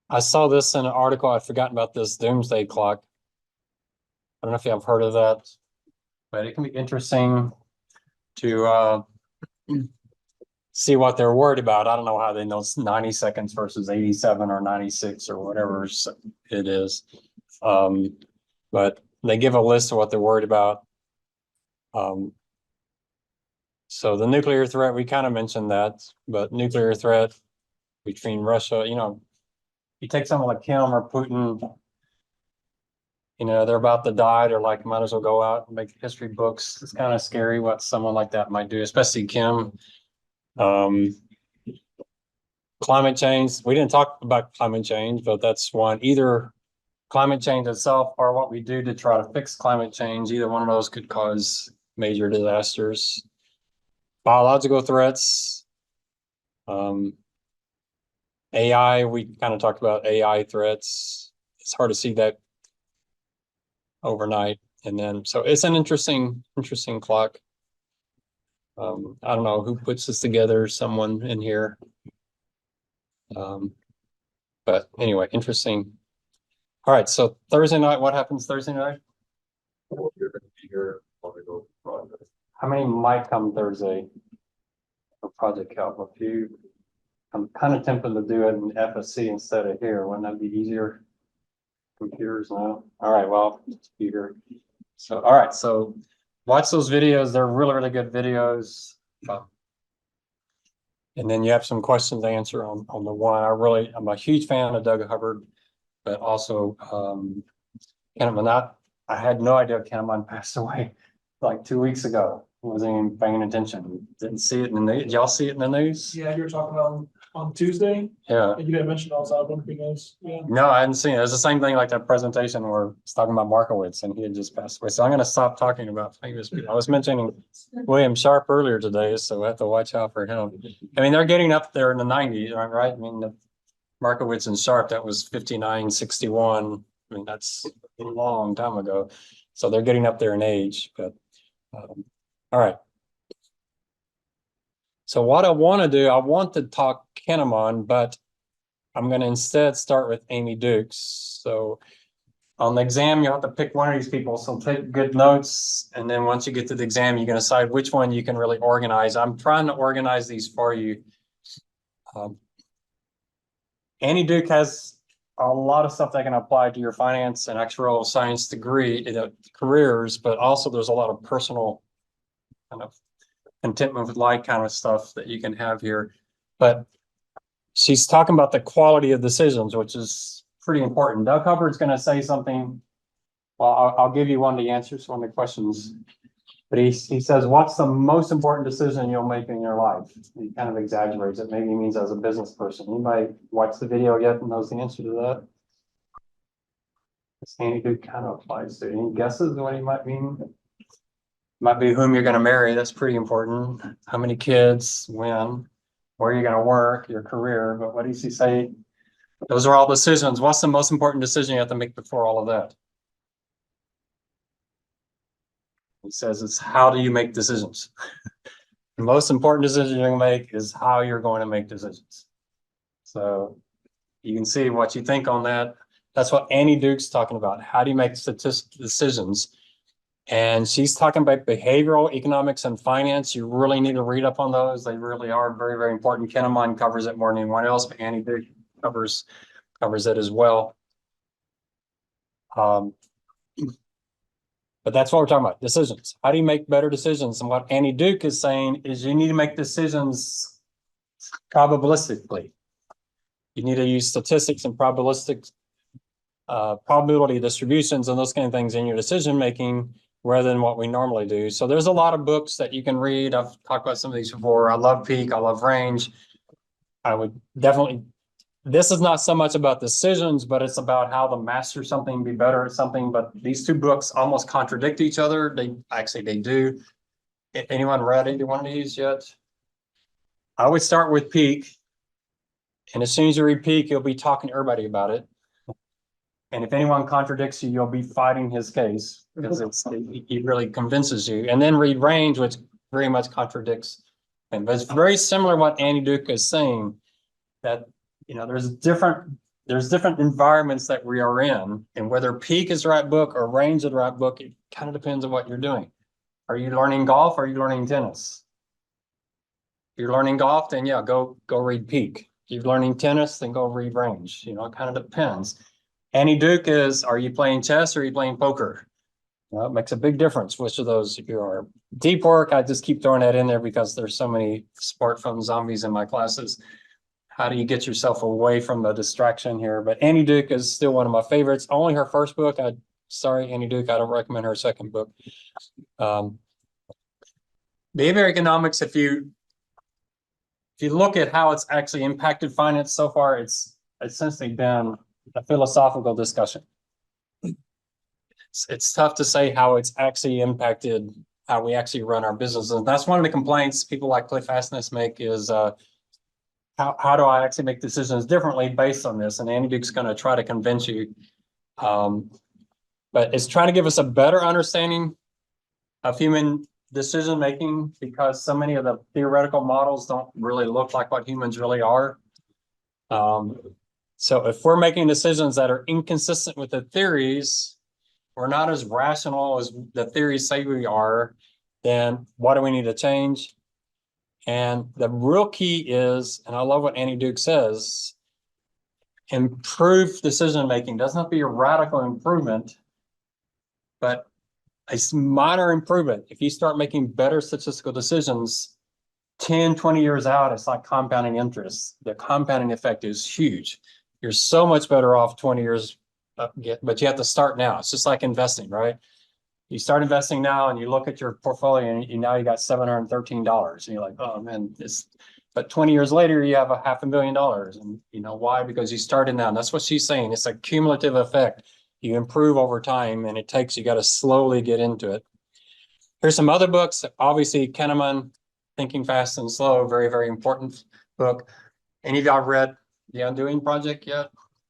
I saw this in an article. I'd forgotten about this doomsday clock. I don't know if you have heard of that, but it can be interesting to see what they're worried about. I don't know how they know it's 90 seconds versus 87 or 96 or whatever it is. But they give a list of what they're worried about. So the nuclear threat, we kind of mentioned that, but nuclear threat between Russia, you take someone like Kim or Putin, they're about to die. They're like, might as well go out and make history books. It's kind of scary what someone like that might do, especially Kim. Climate change. We didn't talk about climate change, but that's one. Either climate change itself or what we do to try to fix climate change. Either one of those could cause major disasters. Biological threats. AI, we kind of talked about AI threats. It's hard to see that overnight. And then, so it's an interesting clock. I don't know who puts this together, someone in here. But anyway, interesting. All right, so Thursday night, what happens Thursday night? You're going to be here. How many might come Thursday for Project Help? A few. I'm kind of tempted to do it in FSC instead of here. Wouldn't that be easier? Computers now. All right, well, computer. So, all right, so watch those videos. They're really good videos. And then you have some questions to answer on the one. I'm a huge fan of Doug Hubbard, but also Kahneman. I had no idea Kahneman passed away like 2 weeks ago. Wasn't even paying attention. Didn't see it in the news. Did y'all see it in the news? Yeah, you were talking about on Tuesday. Yeah. And you didn't mention I was out of news. Yeah. No, I hadn't seen it. It's the same thing like that presentation where it's talking about Markowitz and he had just passed away. So I'm going to stop talking about famous people. I was mentioning William Sharp earlier today, so I have to watch out for him. I mean, they're getting up there in the 90s, right? I mean, Markowitz and Sharp, that was 59, 61. I mean, that's a long time ago. So they're getting up there in age, but all right. So what I want to do, I want to talk Kahneman, but I'm going to instead start with Amy Dukes. So on the exam, you have to pick one of these people. So take good notes. And then once you get to the exam, you can decide which one you can really organize. I'm trying to organize these for you. Annie Duke has a lot of stuff that can apply to your finance and actuarial science degree careers, but also there's a lot of personal kind of contentment with life kind of stuff that you can have here. But she's talking about the quality of decisions, which is pretty important. Doug Hubbard's going to say something. Well, I'll give you one of the answers, one of the questions. But he says, what's the most important decision you'll make in your life? He kind of exaggerates it. Maybe he means as a business person. Anybody watch the video yet and knows the answer to that? This Andy Duke kind of applies to. Any guesses what he might mean? Might be whom you're going to marry. That's pretty important. How many kids, when, where you're going to work, your career. But what does he say? Those are all decisions. What's the most important decision you have to make before all of that? He says it's how do you make decisions? The most important decision you're going to make is how you're going to make decisions. So you can see what you think on that. That's what Annie Duke's talking about. How do you make decisions? And she's talking about behavioral economics and finance. You really need to read up on those. They really are very important. Kahneman covers it more than anyone else, but Annie Duke covers it as well. But that's what we're talking about, decisions. How do you make better decisions? And what Annie Duke is saying is you need to make decisions probabilistically. You need to use statistics and probability distributions and those kind of things in your decision making rather than what we normally do. So there's a lot of books that you can read. I've talked about some of these before. I love Peak. I love Range. I would definitely, this is not so much about decisions, but it's about how to master something, be better at something. But these two books almost contradict each other. They do. Anyone read either one of these yet? I would start with Peak. And as soon as you read Peak, you'll be talking to everybody about it. And if anyone contradicts you, you'll be fighting his case because he really convinces you. And then read Range, which very much contradicts him. But it's very similar to what Annie Duke is saying, that there's different there's different environments that we are in, and whether peak is the right book or range is the right book, it kind of depends on what you're doing. Are you learning golf? Or are you learning tennis? If you're learning golf, then yeah, go read peak. If you're learning tennis, then go read range. You know, it kind of depends. Annie Duke is, are you playing chess or are you playing poker? Well, it makes a big difference which of those you are. Deep work, I just keep throwing that in there because there's so many smartphone zombies in my classes. How do you get yourself away from the distraction here? But Annie Duke is still one of my favorites. Only her first book. Sorry, Annie Duke, I don't recommend her second book. Behavior economics, if you look at how it's actually impacted finance so far, it's essentially been a philosophical discussion. It's tough to say how it's actually impacted how we actually run our business. And that's one of the complaints people like Cliff Asness make is how do I actually make decisions differently based on this? And Andy Duke's going to try to convince you. But it's trying to give us a better understanding of human decision making because so many of the theoretical models don't really look like what humans really are. So if we're making decisions that are inconsistent with the theories, we're not as rational as the theories say we are, then what do we need to change? And the real key is, and I love what Annie Duke says, improved decision-making doesn't have to be a radical improvement, but a minor improvement. If you start making better statistical decisions, 10, 20 years out, it's like compounding interest. The compounding effect is huge. You're so much better off 20 years, but you have to start now. It's just like investing, right? You start investing now and you look at your portfolio and now you got $713 and you're like, oh man, but 20 years later, you have $500,000. And you know why? Because you started now. And that's what she's saying. It's a cumulative effect. You improve over time and you got to slowly get into it. Here's some other books. Obviously, Kahneman, Thinking Fast and Slow, very, very important book. Any of y'all read The Undoing Project yet?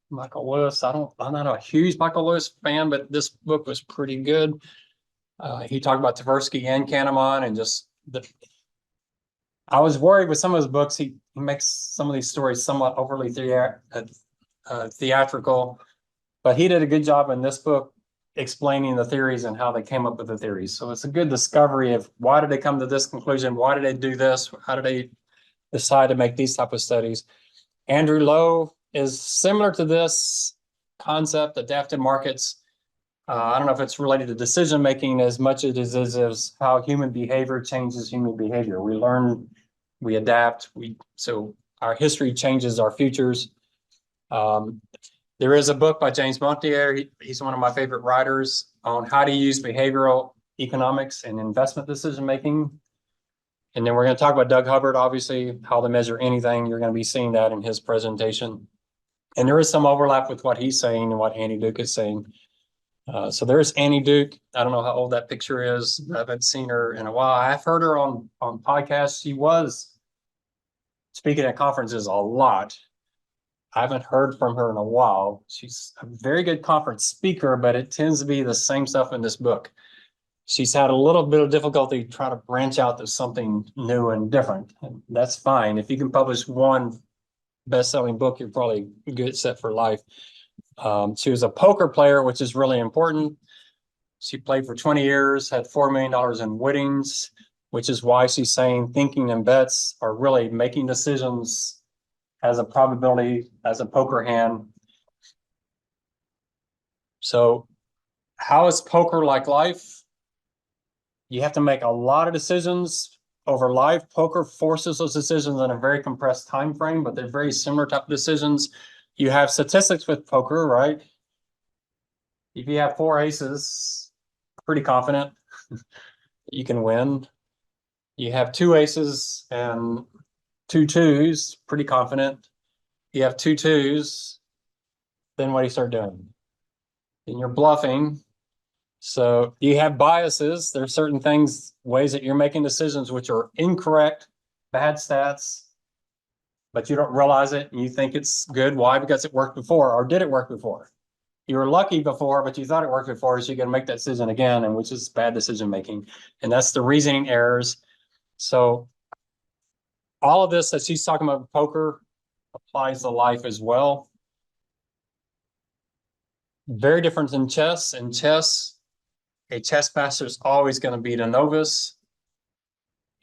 Michael Lewis. I'm not a huge Michael Lewis fan, but this book was pretty good. He talked about Tversky and Kahneman and just I was worried with some of his books. He makes some of these stories somewhat overly theatrical, but he did a good job in this book explaining the theories and how they came up with the theories. So it's a good discovery of why did they come to this conclusion? Why did they do this? How did they decide to make these type of studies? Andrew Lowe is similar to this concept, adaptive markets. I don't know if it's related to decision making as much as it is how human behavior changes human behavior. We learn, we adapt, so our history changes our futures. There is a book by James Montier. He's one of my favorite writers on how to use behavioral economics and investment decision making. And then we're going to talk about Doug Hubbard, obviously, how to measure anything. You're going to be seeing that in his presentation. And there is some overlap with what he's saying and what Annie Duke is saying. So there's Annie Duke. I don't know how old that picture is. I haven't seen her in a while. I've heard her on podcasts. She was speaking at conferences a lot. I haven't heard from her in a while. She's a very good conference speaker, but it tends to be the same stuff in this book. She's had a little bit of difficulty trying to branch out to something new and different. And that's fine. If you can publish one best-selling book, you're probably good set for life. She was a poker player, which is really important. She played for 20 years, had $4 million in winnings, which is why she's saying thinking and bets are really making decisions as a probability, as a poker hand. So how is poker like life? You have to make a lot of decisions over life. Poker forces those decisions in a very compressed time frame, but they're very similar type of decisions. You have statistics with poker, right? If you have 4 aces, pretty confident you can win. You have 2 aces and 2 twos, pretty confident. You have 2 twos, then what do you start doing? Then you're bluffing. So you have biases. There are certain things, ways that you're making decisions which are incorrect, bad stats, but you don't realize it and you think it's good. Why? Because it worked before, or did it work before? You were lucky before, but you thought it worked before, so you're going to make that decision again, and which is bad decision making. And that's the reasoning errors. So all of this that she's talking about poker applies to life as well. Very different than chess. In chess, a chess master is always going to beat a novice.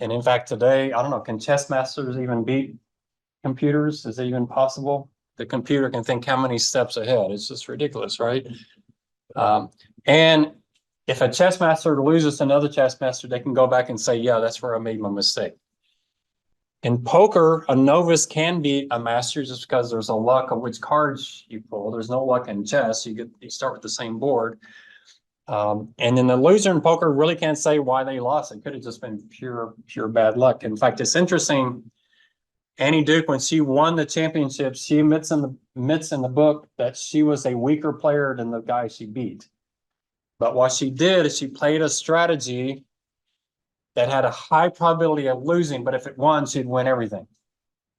And in fact, today, I don't know, can chess masters even beat computers? Is it even possible? The computer can think how many steps ahead. It's just ridiculous, right? And if a chess master loses to another chess master, they can go back and say, yeah, that's where I made my mistake. In poker, a novice can beat a master just because there's a luck of which cards you pull. There's no luck in chess. You start with the same board. And then the loser in poker really can't say why they lost. It could have just been pure bad luck. In fact, it's interesting. Annie Duke, when she won the championship, she admits in the book that she was a weaker player than the guy she beat. But what she did is she played a strategy that had a high probability of losing, but if it won, she'd win everything.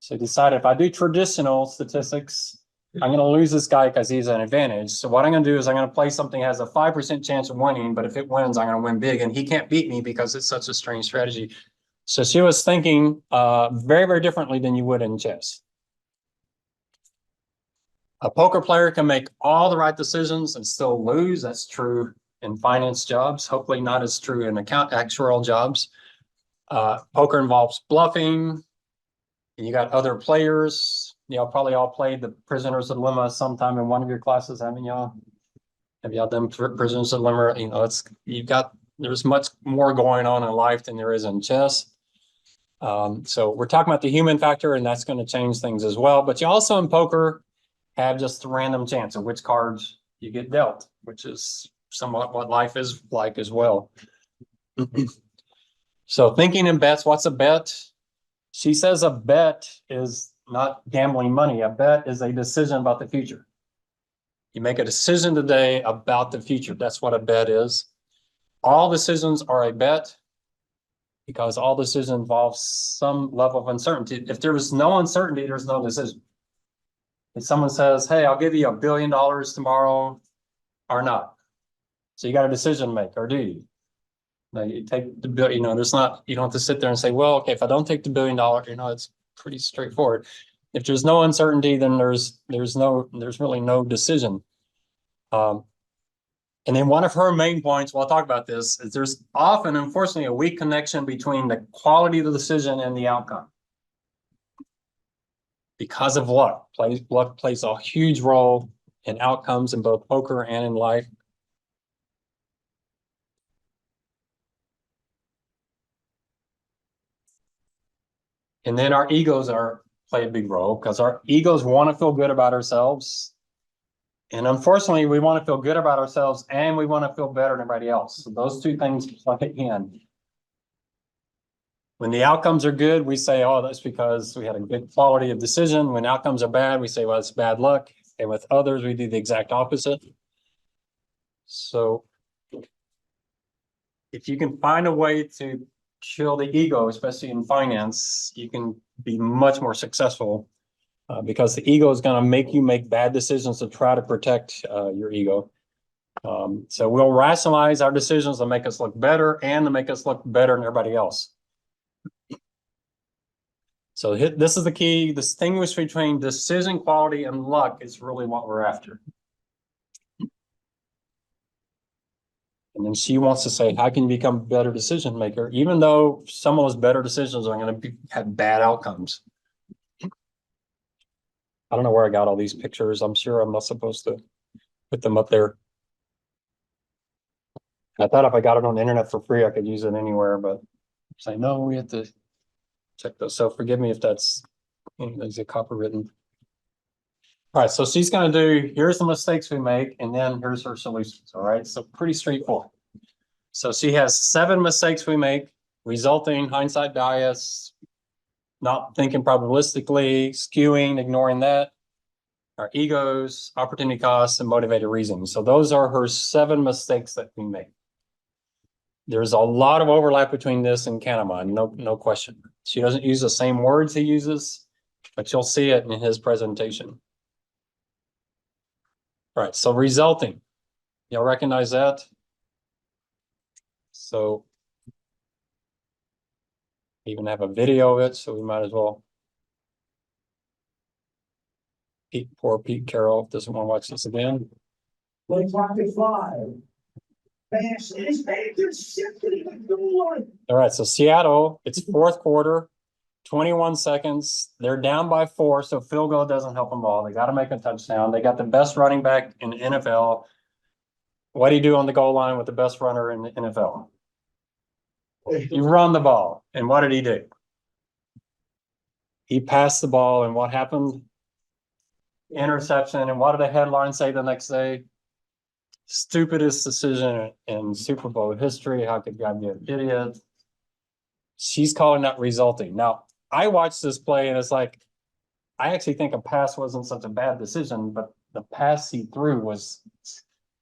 So decided if I do traditional statistics, I'm going to lose this guy because he's an advantage. So what I'm going to do is I'm going to play something that has a 5% chance of winning, but if it wins, I'm going to win big, and he can't beat me because it's such a strange strategy. So she was thinking very, very differently than you would in chess. A poker player can make all the right decisions and still lose. That's true in finance jobs, hopefully not as true in actuarial jobs. Poker involves bluffing. And you got other players. Probably all played the Prisoner's Dilemma sometime in one of your classes, haven't y'all? Have y'all done Prisoner's Dilemma? There's much more going on in life than there is in chess. So we're talking about the human factor, and that's going to change things as well. But you also in poker have just the random chance of which cards you get dealt, which is somewhat what life is like as well. So thinking in bets, what's a bet? She says a bet is not gambling money. A bet is a decision about the future. You make a decision today about the future. That's what a bet is. All decisions are a bet because all decisions involve some level of uncertainty. If there was no uncertainty, there's no decision. If someone says, hey, I'll give you $1 billion tomorrow or not. So you got a decision to make, or do you? Now you take the bill, there's not, you don't have to sit there and say, well, okay, if I don't take the $1 billion, it's pretty straightforward. If there's no uncertainty, then there's really no decision. And then one of her main points, we'll talk about this, is there's often, unfortunately, a weak connection between the quality of the decision and the outcome. Because of luck. Luck plays a huge role in outcomes in both poker and in life. And then our egos play a big role because our egos want to feel good about ourselves. And unfortunately, we want to feel good about ourselves and we want to feel better than everybody else. So those two things play in. When the outcomes are good, we say, oh, that's because we had a good quality of decision. When outcomes are bad, we say, well, it's bad luck. And with others, we do the exact opposite. So if you can find a way to kill the ego, especially in finance, you can be much more successful because the ego is going to make you make bad decisions to try to protect your ego. So we'll rationalize our decisions to make us look better and to make us look better than everybody else. So this is the key. Distinguish between decision quality and luck is really what we're after. And then she wants to say, how can you become a better decision maker, even though some of those better decisions are going to have bad outcomes? I don't know where I got all these pictures. I'm sure I'm not supposed to put them up there. I thought if I got it on the internet for free, I could use it anywhere, but say, no, we have to check those. So forgive me if that's a copywritten. All right, so she's going to do, here's the mistakes we make, and then here's her solutions. All right, so pretty straightforward. So she has 7 mistakes we make, resulting hindsight bias, not thinking probabilistically, skewing, ignoring that, our egos, opportunity costs, and motivated reasoning. So those are her 7 mistakes that we make. There's a lot of overlap between this and Kahneman, no question. She doesn't use the same words he uses, but you'll see it in his presentation. All right, so resulting. Y'all recognize that? So even have a video of it, so we might as well. Poor Pete Carroll doesn't want to watch this again. Play clock at 5. Pass is intercepted at the goal line. All right, so Seattle, it's fourth quarter, 21 seconds. They're down by 4, so field goal doesn't help them all. They got to make a touchdown. They got the best running back in the NFL. What do you do on the goal line with the best runner in the NFL? You run the ball. And what did he do? He passed the ball, and what happened? Interception. And what did the headline say the next day? Stupidest decision in Super Bowl history. How could God be an idiot? She's calling that resulting. Now, I watched this play, and it's like, I actually think a pass wasn't such a bad decision, but the pass he threw was,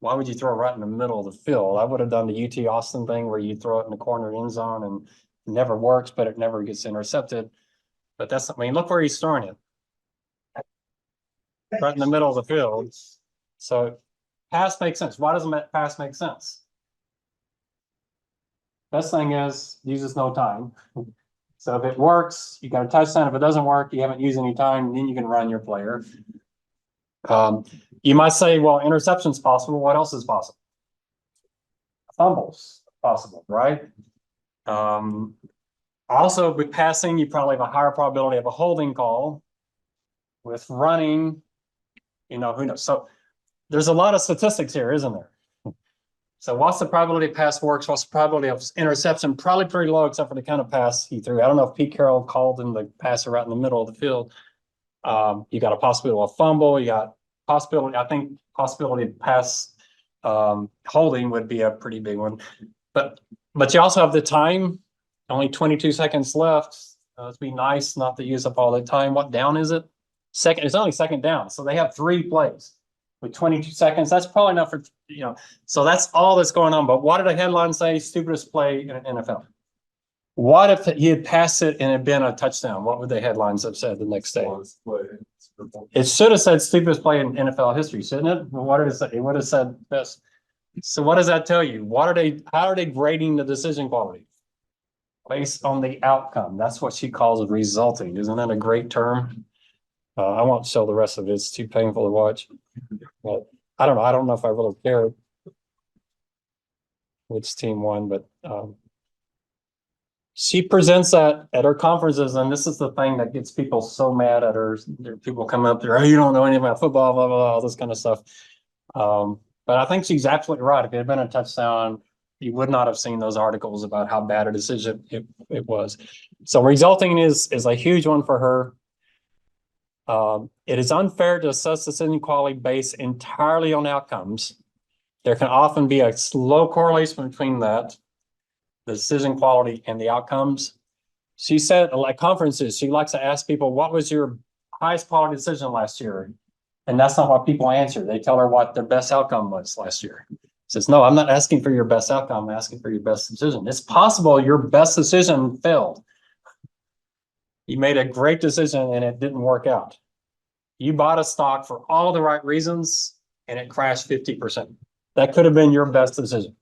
why would you throw right in the middle of the field? I would have done the UT Austin thing where you throw it in the corner end zone, and it never works, but it never gets intercepted. But that's, I mean, look where he's throwing it. Right in the middle of the field. So pass makes sense. Why doesn't that pass make sense? Best thing is uses no time. So if it works, you got a touchdown. If it doesn't work, you haven't used any time, then you can run your player. You might say, well, interception's possible. What else is possible? Fumbles possible, right? Also, with passing, you probably have a higher probability of a holding call. With running, you know, who knows? So there's a lot of statistics here, isn't there? So what's the probability of pass works? What's the probability of interception? Probably pretty low, except for the kind of pass he threw. I don't know if Pete Carroll called him the passer right in the middle of the field. You got a possibility of a fumble. You got possibility, I think possibility of pass holding would be a pretty big one. But you also have the time, only 22 seconds left. It'd be nice not to use up all the time. What down is it? Second, it's only second down. So they have 3 plays with 22 seconds. That's probably enough for, you know, so that's all that's going on. But what did the headline say? Stupidest play in an NFL. What if he had passed it and it had been a touchdown? What would the headlines have said the next day? It should have said stupidest play in NFL history, shouldn't it? Well, what did it say? It would have said this. So what does that tell you? How are they grading the decision quality? Based on the outcome. That's what she calls it resulting. Isn't that a great term? I won't show the rest of it. It's too painful to watch. But I don't know. I don't know if I really care which team won, but she presents that at her conferences, and this is the thing that gets people so mad at her. There are people come up there, oh, you don't know anything about football, blah, blah, blah, all this kind of stuff. But I think she's absolutely right. If it had been a touchdown, you would not have seen those articles about how bad a decision it was. So resulting is a huge one for her. It is unfair to assess decision quality based entirely on outcomes. There can often be a slow correlation between that, the decision quality and the outcomes. She said, like conferences, she likes to ask people, what was your highest quality decision last year? And that's not what people answer. They tell her what their best outcome was last year. Says, no, I'm not asking for your best outcome. I'm asking for your best decision. It's possible your best decision failed. You made a great decision and it didn't work out. You bought a stock for all the right reasons and it crashed 50%. That could have been your best decision.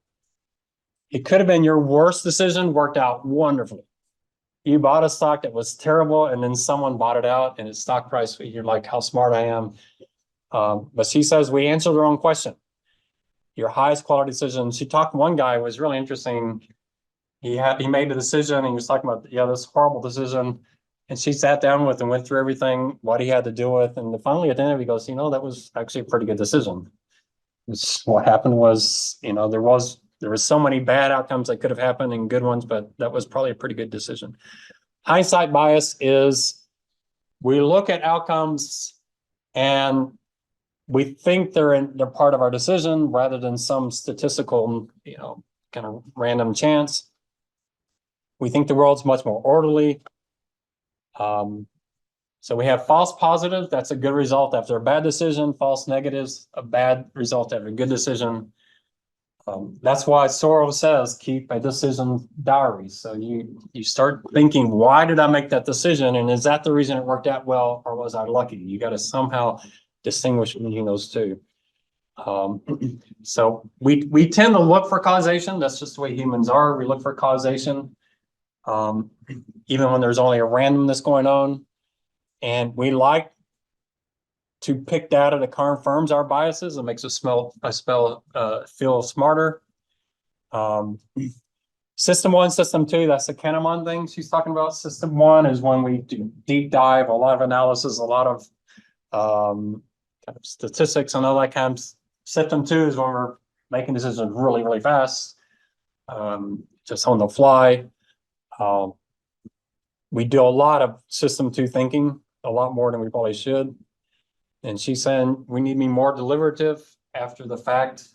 It could have been your worst decision, worked out wonderfully. You bought a stock that was terrible and then someone bought it out and its stock price, you're like, how smart I am. But she says we answered the wrong question. Your highest quality decision. She talked, one guy was really interesting. He made a decision and he was talking about, yeah, this horrible decision. And she sat down with him, went through everything, what he had to do with. And finally at the end of it, he goes, you know, that was actually a pretty good decision. What happened was, you know, there was so many bad outcomes that could have happened and good ones, but that was probably a pretty good decision. Hindsight bias is we look at outcomes and we think they're part of our decision rather than some statistical, you know, kind of random chance. We think the world's much more orderly. So we have false positives. That's a good result after a bad decision. False negatives, a bad result after a good decision. That's why Soros says keep a decision diary. So you start thinking, why did I make that decision? And is that the reason it worked out well, or was I lucky? You got to somehow distinguish between those two. So we tend to look for causation. That's just the way humans are. We look for causation, even when there's only a randomness going on. And we like to pick data that confirms our biases and makes us feel smarter. System 1, system 2, that's the Kahneman thing she's talking about. System 1 is when we do deep dive, a lot of analysis, a lot of kind of statistics and all that kind of. System 2 is when we're making decisions really, really fast, just on the fly. We do a lot of system 2 thinking, a lot more than we probably should. And she's saying we need to be more deliberative after the fact,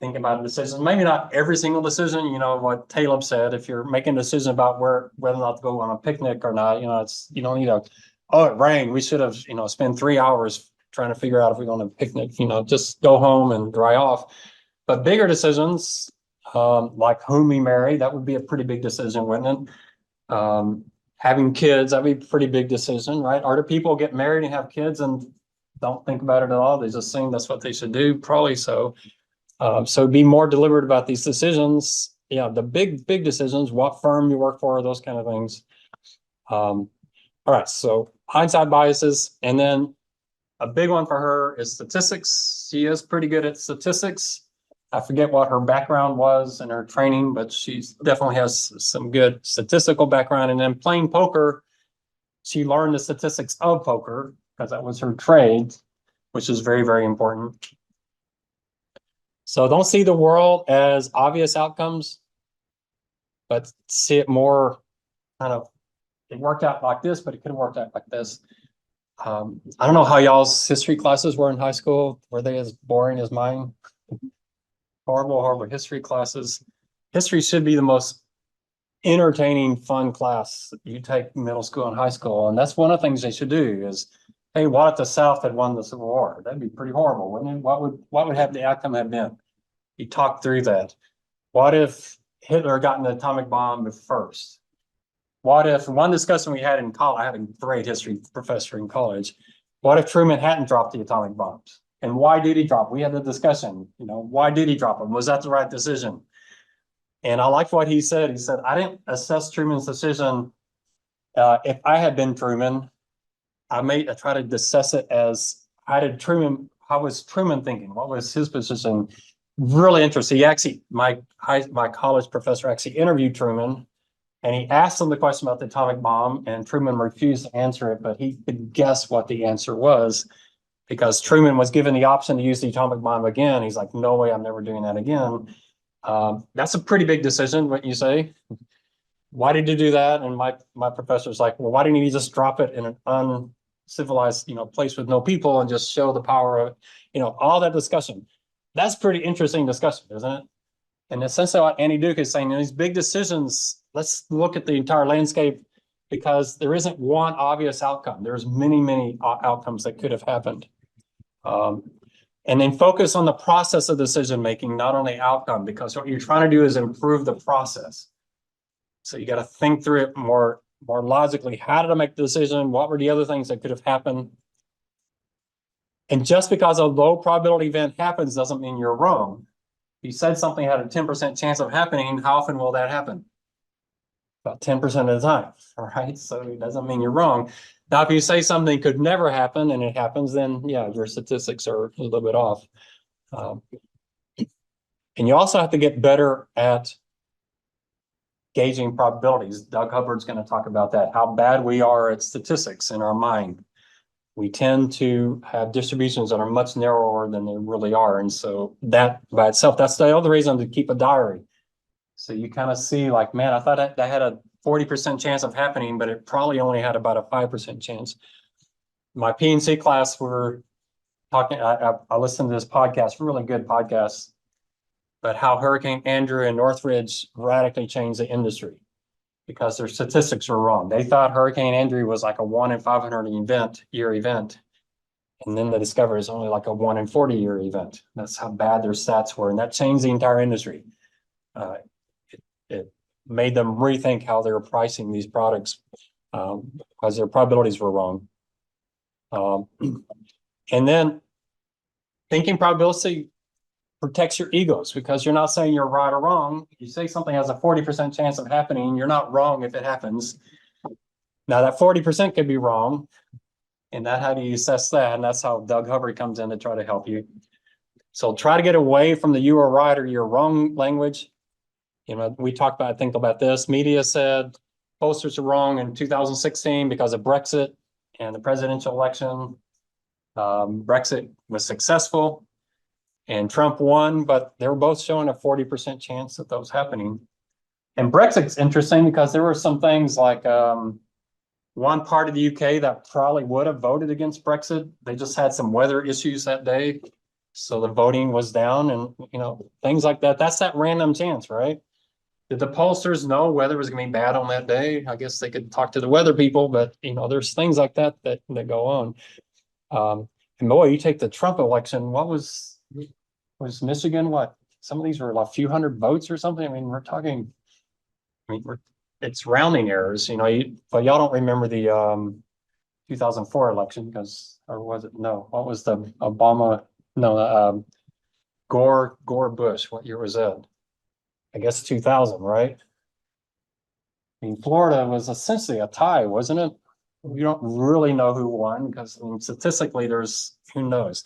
think about decisions. Maybe not every single decision, you know, what Caleb said, if you're making a decision about whether or not to go on a picnic or not, you know, you don't need oh, it rained, we should have, you know, spent 3 hours trying to figure out if we're going to picnic, you know, just go home and dry off. But bigger decisions, like whom we marry, that would be a pretty big decision, wouldn't it? Having kids, that'd be a pretty big decision, right? Or do people get married and have kids and don't think about it at all? They just assume that's what they should do, probably so. So be more deliberate about these decisions. Yeah, the big decisions, what firm you work for, those kind of things. All right, so hindsight biases. And then a big one for her is statistics. She is pretty good at statistics. I forget what her background was in her training, but she definitely has some good statistical background. And then playing poker, she learned the statistics of poker because that was her trade, which is very, very important. So don't see the world as obvious outcomes, but see it more kind of, it worked out like this, but it could have worked out like this. I don't know how y'all's history classes were in high school. Were they as boring as mine? Horrible history classes. History should be the most entertaining, fun class you take middle school and high school. And that's one of the things they should do is, hey, what if the South had won the Civil War? That'd be pretty horrible, wouldn't it? What would have the outcome have been? You talk through that. What if Hitler got an atomic bomb first? What if, one discussion we had in college, I had a great history professor in college. What if Truman hadn't dropped the atomic bombs? And why did he drop? We had the discussion, you know, why did he drop them? Was that the right decision? And I liked what he said. He said, I didn't assess Truman's decision. If I had been Truman, I try to assess it as how was Truman thinking? What was his position? Really interesting. He actually, my college professor actually interviewed Truman, and he asked him the question about the atomic bomb, and Truman refused to answer it, but he could guess what the answer was because Truman was given the option to use the atomic bomb again. He's like, no way, I'm never doing that again. That's a pretty big decision, what you say. Why did you do that? And my professor's like, well, why didn't you just drop it in an uncivilized, you know, place with no people and just show the power of, you know, all that discussion. That's pretty interesting discussion, isn't it? And essentially what Andy Duke is saying, in these big decisions, let's look at the entire landscape because there isn't one obvious outcome. There's many outcomes that could have happened. And then focus on the process of decision-making, not on the outcome, because what you're trying to do is improve the process. So you got to think through it more logically. How did I make the decision? What were the other things that could have happened? And just because a low probability event happens doesn't mean you're wrong. If you said something had a 10% chance of happening, how often will that happen? About 10% of the time, all right? So it doesn't mean you're wrong. Now, if you say something could never happen and it happens, then yeah, your statistics are a little bit off. And you also have to get better at gauging probabilities. Doug Hubbard's going to talk about that, how bad we are at statistics in our mind. We tend to have distributions that are much narrower than they really are. And so that by itself, that's the other reason to keep a diary. So you kind of see like, man, I thought that had a 40% chance of happening, but it probably only had about a 5% chance. My P&C class, we're talking, I listened to this podcast, really good podcast, but how Hurricane Andrew and Northridge radically changed the industry because their statistics were wrong. They thought Hurricane Andrew was like a 1 in 500 year event. And then they discovered it's only like a 1 in 40 year event. That's how bad their stats were. And that changed the entire industry. It made them rethink how they were pricing these products because their probabilities were wrong. And then thinking probability protects your egos because you're not saying you're right or wrong. You say something has a 40% chance of happening, you're not wrong if it happens. Now that 40% could be wrong, And that, how do you assess that? And that's how Doug Hubbard comes in to try to help you. So try to get away from the you are right or you're wrong language. You know, we talked about, think about this. Media said posters are wrong in 2016 because of Brexit and the presidential election. Brexit was successful and Trump won, but they were both showing a 40% chance that that was happening. And Brexit's interesting because there were some things like one part of the UK that probably would have voted against Brexit. They just had some weather issues that day. So the voting was down and, you know, things like that. That's that random chance, right? Did the pollsters know weather was going to be bad on that day? I guess they could talk to the weather people, but, you know, there's things like that that go on. And boy, you take the Trump election, what was Michigan, what? Some of these were like a few hundred votes or something. I mean, we're talking, it's rounding errors, you know, but y'all don't remember the 2004 election because, or was it, no, what was the Obama, no, Gore Bush, what year was that? I guess 2000, right? I mean, Florida was essentially a tie, wasn't it? We don't really know who won because, I mean, statistically, there's who knows.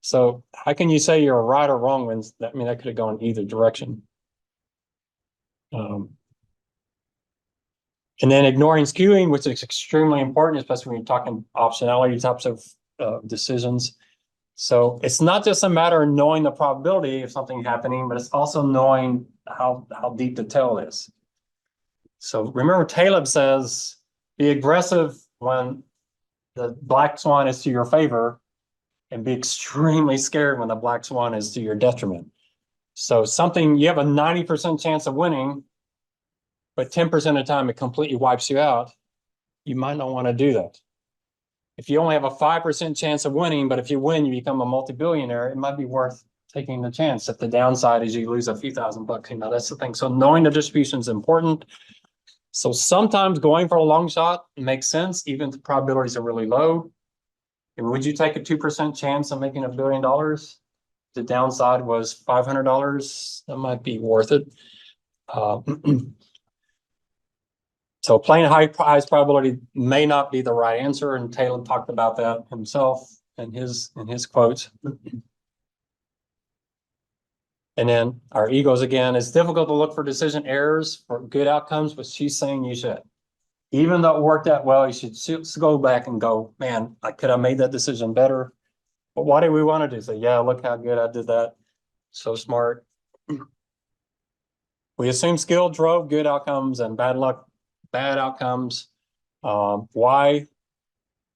So how can you say you're right or wrong when that, I mean, that could have gone either direction. And then ignoring skewing, which is extremely important, especially when you're talking optionality types of decisions. So it's not just a matter of knowing the probability of something happening, but it's also knowing how deep the tail is. So remember, Taleb says, be aggressive when the black swan is to your favor and be extremely scared when the black swan is to your detriment. So something, you have a 90% chance of winning, but 10% of the time it completely wipes you out. You might not want to do that. If you only have a 5% chance of winning, but if you win, you become a multi-billionaire, it might be worth taking the chance. If the downside is you lose a few $1,000, you know, that's the thing. So knowing the distribution is important. So sometimes going for a long shot makes sense, even if the probabilities are really low. And would you take a 2% chance of making $1 billion? The downside was $500. That might be worth it. So playing highest probability may not be the right answer, and Taylor talked about that himself in his quotes. And then our egos again, it's difficult to look for decision errors for good outcomes, but she's saying you should. Even though it worked out well, you should go back and go, man, I could have made that decision better. But what do we want to do? Say, yeah, look how good I did that. So smart. We assume skill drove good outcomes and bad luck, bad outcomes. Why?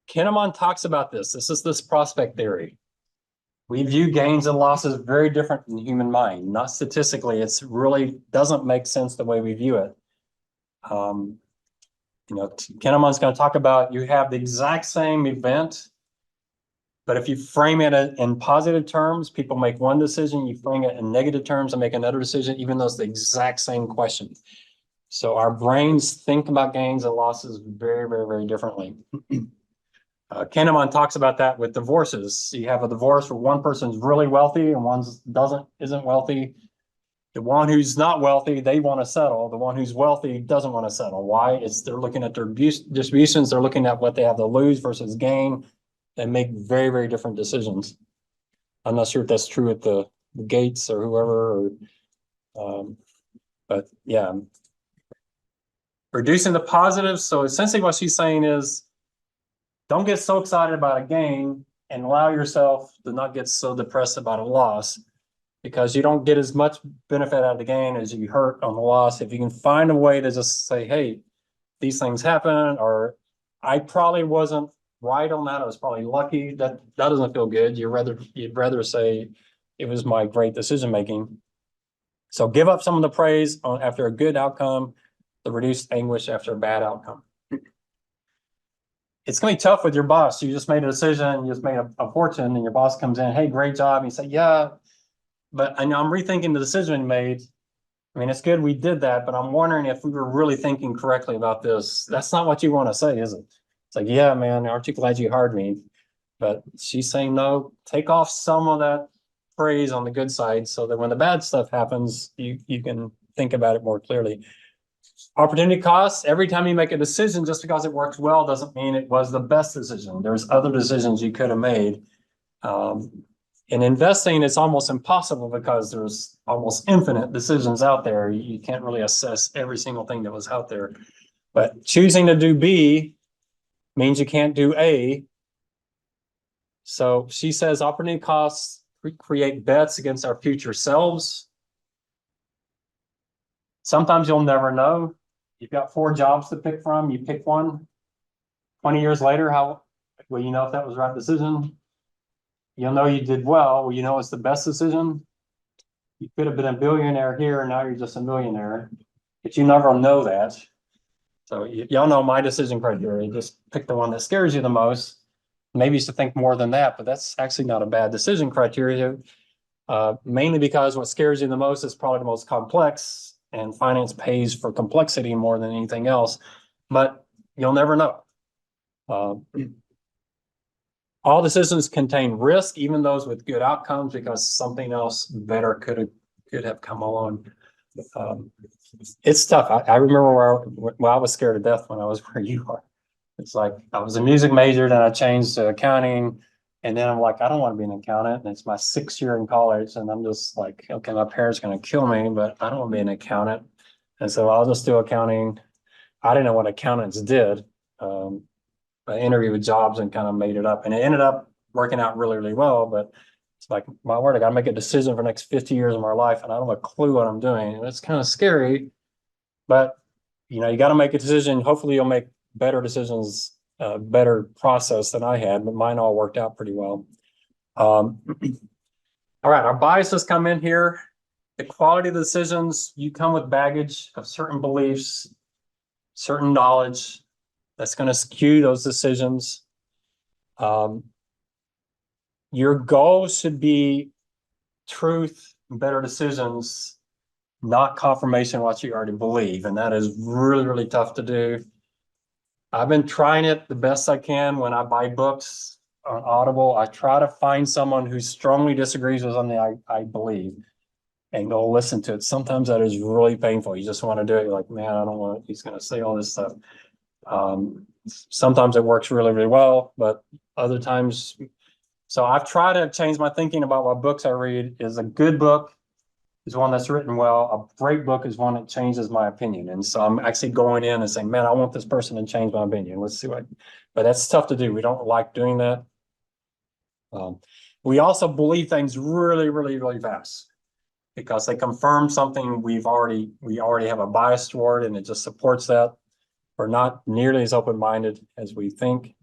Kahneman talks about this. This is this prospect theory. We view gains and losses very different in the human mind. Not statistically, it's really doesn't make sense the way we view it. You know, Kahneman's going to talk about you have the exact same event, but if you frame it in positive terms, people make one decision. You frame it in negative terms and make another decision, even though it's the exact same question. So our brains think about gains and losses very, very, very differently. Kahneman talks about that with divorces. You have a divorce where one person's really wealthy and one isn't wealthy. The one who's not wealthy, they want to settle. The one who's wealthy doesn't want to settle. Why? They're looking at their distributions. They're looking at what they have to lose versus gain. They make very, very different decisions. I'm not sure if that's true at the Gates or whoever, but yeah. Reducing the positives. So essentially what she's saying is, don't get so excited about a gain and allow yourself to not get so depressed about a loss, because you don't get as much benefit out of the gain as you hurt on the loss. If you can find a way to just say, hey, these things happen, or I probably wasn't right on that, I was probably lucky, that doesn't feel good. You'd rather say it was my great decision making. So give up some of the praise after a good outcome, the reduced anguish after a bad outcome. It's going to be tough with your boss. You just made a decision, you just made a fortune, and your boss comes in, hey, great job. And you say, yeah, but I'm rethinking the decision we made. I mean, it's good we did that, but I'm wondering if we were really thinking correctly about this. That's not what you want to say, is it? It's like, yeah, man, aren't you glad you hired me? But she's saying, no, take off some of that praise on the good side so that when the bad stuff happens, you can think about it more clearly. Opportunity costs, every time you make a decision, just because it works well doesn't mean it was the best decision. There's other decisions you could have made. In investing, it's almost impossible because there's almost infinite decisions out there. You can't really assess every single thing that was out there. But choosing to do B means you can't do A. So she says opportunity costs create bets against our future selves. Sometimes you'll never know. You've got 4 jobs to pick from. You pick one. 20 years later, how will you know if that was the right decision? You'll know you did well. Will you know it's the best decision? You could have been a billionaire here, and now you're just a millionaire. But you never know that. So y'all know my decision criteria. Just pick the one that scares you the most. Maybe you should think more than that, but that's actually not a bad decision criteria. Mainly because what scares you the most is probably the most complex, and finance pays for complexity more than anything else, but you'll never know. All decisions contain risk, even those with good outcomes, because something else better could have come along. It's tough. I remember where I was scared to death when I was where you are. It's like I was a music major, then I changed to accounting, and then I'm like, I don't want to be an accountant. And it's my 6th year in college, and I'm just like, okay, my parents are going to kill me, but I don't want to be an accountant. And so I'll just do accounting. I didn't know what accountants did. I interviewed with jobs and kind of made it up, and it ended up working out really, really well. But it's like, my word, I got to make a decision for the next 50 years of my life, and I don't have a clue what I'm doing. And it's kind of scary, but you got to make a decision. Hopefully you'll make better decisions, better process than I had, but mine all worked out pretty well. All right, our biases come in here. The quality of the decisions, you come with baggage of certain beliefs, certain knowledge that's going to skew those decisions. Your goal should be truth, better decisions, not confirmation of what you already believe. And that is really, really tough to do. I've been trying it the best I can. When I buy books on Audible, I try to find someone who strongly disagrees with something I believe and go listen to it. Sometimes that is really painful. You just want to do it. You're like, man, I don't want, he's going to say all this stuff. Sometimes it works really, really well, but other times. So I've tried to change my thinking about what books I read. Is a good book is one that's written well. A great book is one that changes my opinion. And so I'm actually going in and saying, man, I want this person to change my opinion. Let's see what, but that's tough to do. We don't like doing that. We also believe things really, really, really fast because they confirm something we already have a bias toward, and it just supports that. We're not nearly as open-minded as we think.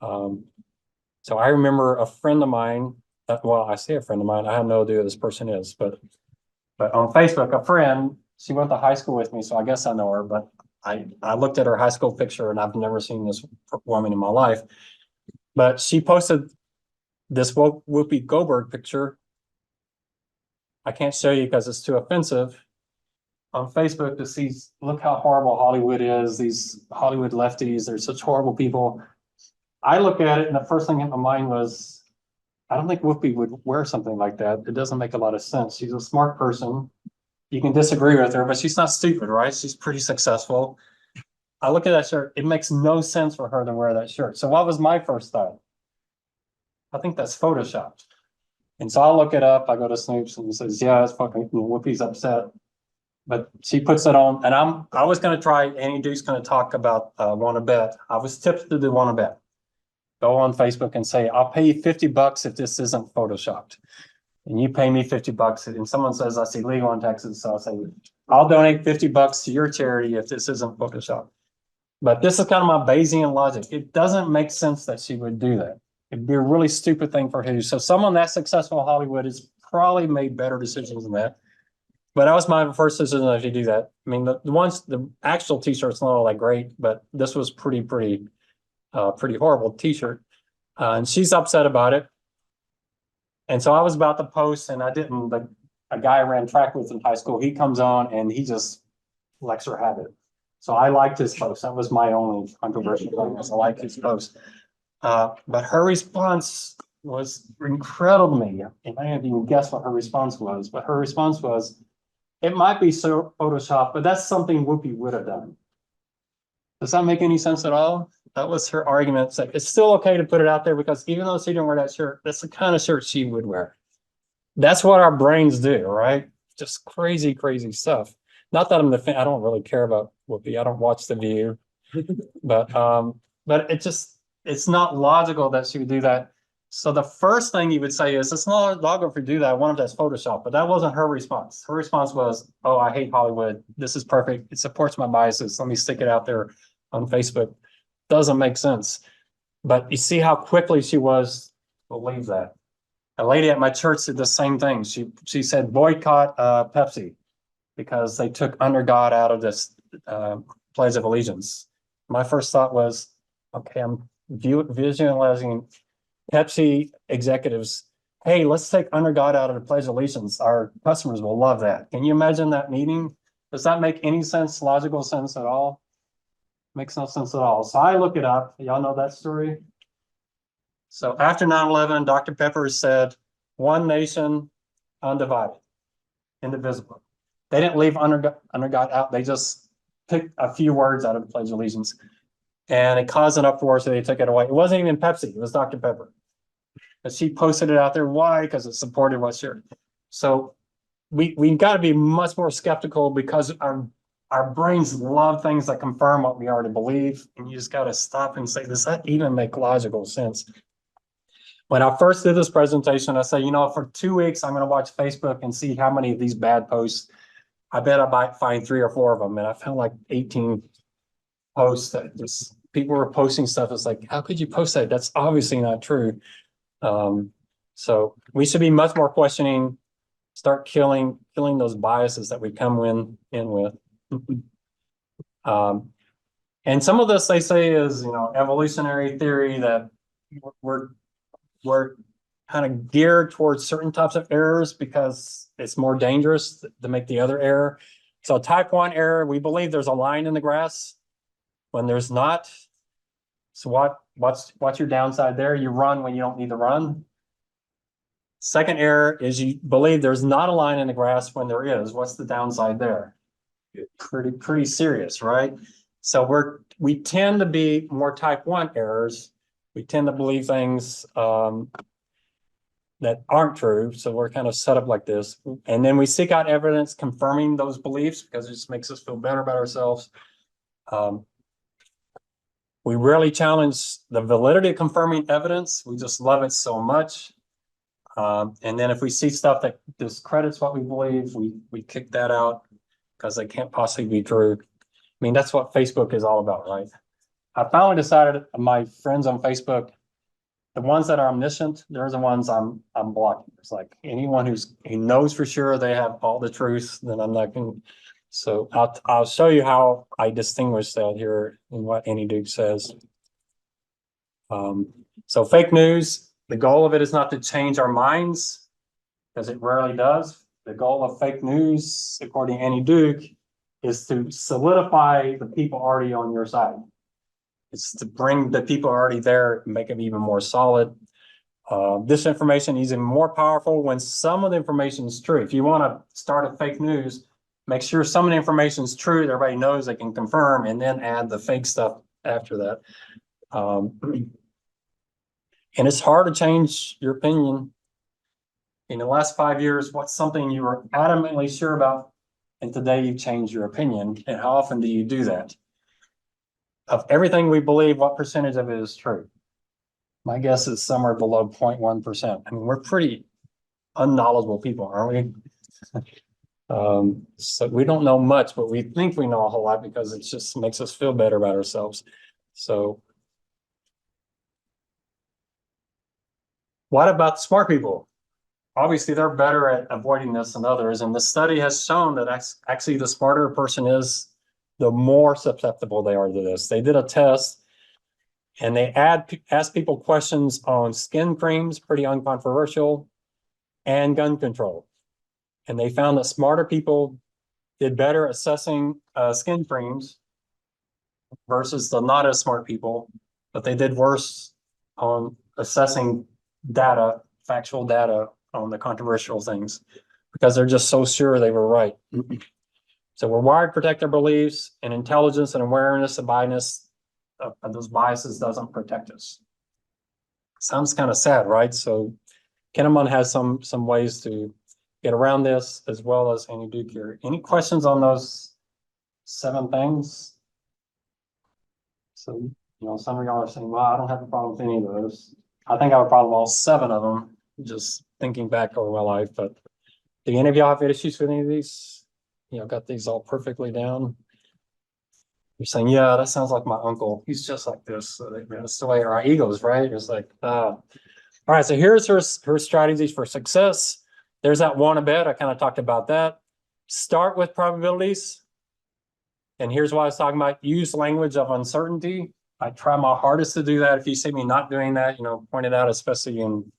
So I remember a friend of mine, well, I say a friend of mine, I have no idea who this person is, but on Facebook, a friend, she went to high school with me, so I guess I know her, but I looked at her high school picture and I've never seen this woman in my life. But she posted this Whoopi Goldberg picture. I can't show you because it's too offensive. On Facebook to see, look how horrible Hollywood is, these Hollywood lefties, they're such horrible people. I look at it and the first thing in my mind was, I don't think Whoopi would wear something like that. It doesn't make a lot of sense. She's a smart person. You can disagree with her, but she's not stupid, right? She's pretty successful. I look at that shirt. It makes no sense for her to wear that shirt. So what was my first thought? I think that's Photoshopped. And so I'll look it up. I go to Snoops and it says, yeah, it's fucking Whoopi's upset. But she puts it on, and I was going to try, Annie Duke's going to talk about Want to Bet. I was tipped to do Want to Bet. Go on Facebook and say, I'll pay you $50 if this isn't Photoshopped. And you pay me $50. And someone says that's illegal in Texas. So I'll say, I'll donate $50 to your charity if this isn't Photoshopped. But this is kind of my Bayesian logic. It doesn't make sense that she would do that. It'd be a really stupid thing for her to do. So someone that successful in Hollywood has probably made better decisions than that. But that was my first decision if you do that. I mean, the actual t-shirt's not all that great, but this was pretty horrible t-shirt. And she's upset about it. And so I was about to post and I didn't, but a guy I ran track with in high school, he comes on and he just lets her have it. So I liked his post. That was my only controversial thing, was I liked his post. But her response was incredible to me. And I didn't even guess what her response was, but her response was, it might be so Photoshop, but that's something Whoopi would have done. Does that make any sense at all? That was her argument. It's like, it's still okay to put it out there because even though she didn't wear that shirt, that's the kind of shirt she would wear. That's what our brains do, right? Just crazy, crazy stuff. Not that I'm the fan, I don't really care about Whoopi. I don't watch The View. But it's not logical that she would do that. So the first thing you would say is, it's not logical for you to do that. One of that's Photoshop, but that wasn't her response. Her response was, oh, I hate Hollywood. This is perfect. It supports my biases. Let me stick it out there on Facebook. Doesn't make sense. But you see how quickly she was to believe that. A lady at my church did the same thing. She said boycott Pepsi because they took under God out of this Pledge of Allegiance. My first thought was, okay, I'm visualizing Pepsi executives. Hey, let's take under God out of the Pledge of Allegiance. Our customers will love that. Can you imagine that meeting? Does that make any sense, logical sense at all? Makes no sense at all. So I look it up. Y'all know that story? So after 9/11, Dr. Pepper said, one nation, undivided, indivisible. They didn't leave under God out. They just picked a few words out of the Pledge of Allegiance. And it caused an uproar, so they took it away. It wasn't even Pepsi, it was Dr. Pepper. But she posted it out there. Why? Because it supported what's here. So we've got to be much more skeptical because our brains love things that confirm what we already believe. And you just got to stop and say, does that even make logical sense? When I first did this presentation, I said, for 2 weeks, I'm going to watch Facebook and see how many of these bad posts. I bet I might find 3 or 4 of them. And I found like 18 posts that just people were posting stuff. It's like, how could you post that? That's obviously not true. So we should be much more questioning, start killing those biases that we come in with. And some of this they say is, evolutionary theory that we're kind of geared towards certain types of errors because it's more dangerous to make the other error. So type 1 error, we believe there's a line in the grass when there's not. So what's your downside there? You run when you don't need to run. Second error is you believe there's not a line in the grass when there is. What's the downside there? Pretty serious, right? So we tend to be more type 1 errors. We tend to believe things that aren't true. So we're kind of set up like this. And then we seek out evidence confirming those beliefs because it just makes us feel better about ourselves. We rarely challenge the validity of confirming evidence. We just love it so much. And then if we see stuff that discredits what we believe, we kick that out because they can't possibly be true. I mean, that's what Facebook is all about, right? I finally decided my friends on Facebook, the ones that are omniscient, they're the ones I'm blocking. It's like anyone who knows for sure they have all the truth, then I'm not going to. So I'll show you how I distinguish that here in what Annie Duke says. So fake news, the goal of it is not to change our minds, because it rarely does. The goal of fake news, according to Annie Duke, is to solidify the people already on your side. It's to bring the people already there, make them even more solid. This information is even more powerful when some of the information is true. If you want to start a fake news, make sure some of the information is true that everybody knows they can confirm, and then add the fake stuff after that. And it's hard to change your opinion. In the last 5 years, what's something you were adamantly sure about, and today you've changed your opinion, and how often do you do that? Of everything we believe, what percentage of it is true? My guess is somewhere below 0.1%. I mean, we're pretty unknowledgeable people, aren't we? So we don't know much, but we think we know a whole lot because it just makes us feel better about ourselves. So what about smart people? Obviously, they're better at avoiding this than others. And the study has shown that actually the smarter a person is, the more susceptible they are to this. They did a test and they asked people questions on skin creams, pretty uncontroversial, and gun control. And they found that smarter people did better assessing skin creams versus the not as smart people, but they did worse on assessing data, factual data on the controversial things. because they're just so sure they were right. So we're wired to protect our beliefs, and intelligence and awareness of bias of those biases doesn't protect us. Sounds kind of sad, right? So Kahneman has some ways to get around this, as well as Annie Duke here. Any questions on those 7 things? So, some of y'all are saying, well, I don't have a problem with any of those. I think I have a problem with all 7 of them, just thinking back over my life. But do any of y'all have issues with any of these? Got these all perfectly down. You're saying, yeah, that sounds like my uncle. He's just like this. So that's the way our egos, right? It's like, all right, so here's her strategies for success. There's that one a bet. I kind of talked about that. Start with probabilities. And here's what I was talking about. Use language of uncertainty. I try my hardest to do that. If you see me not doing that, point it out, especially in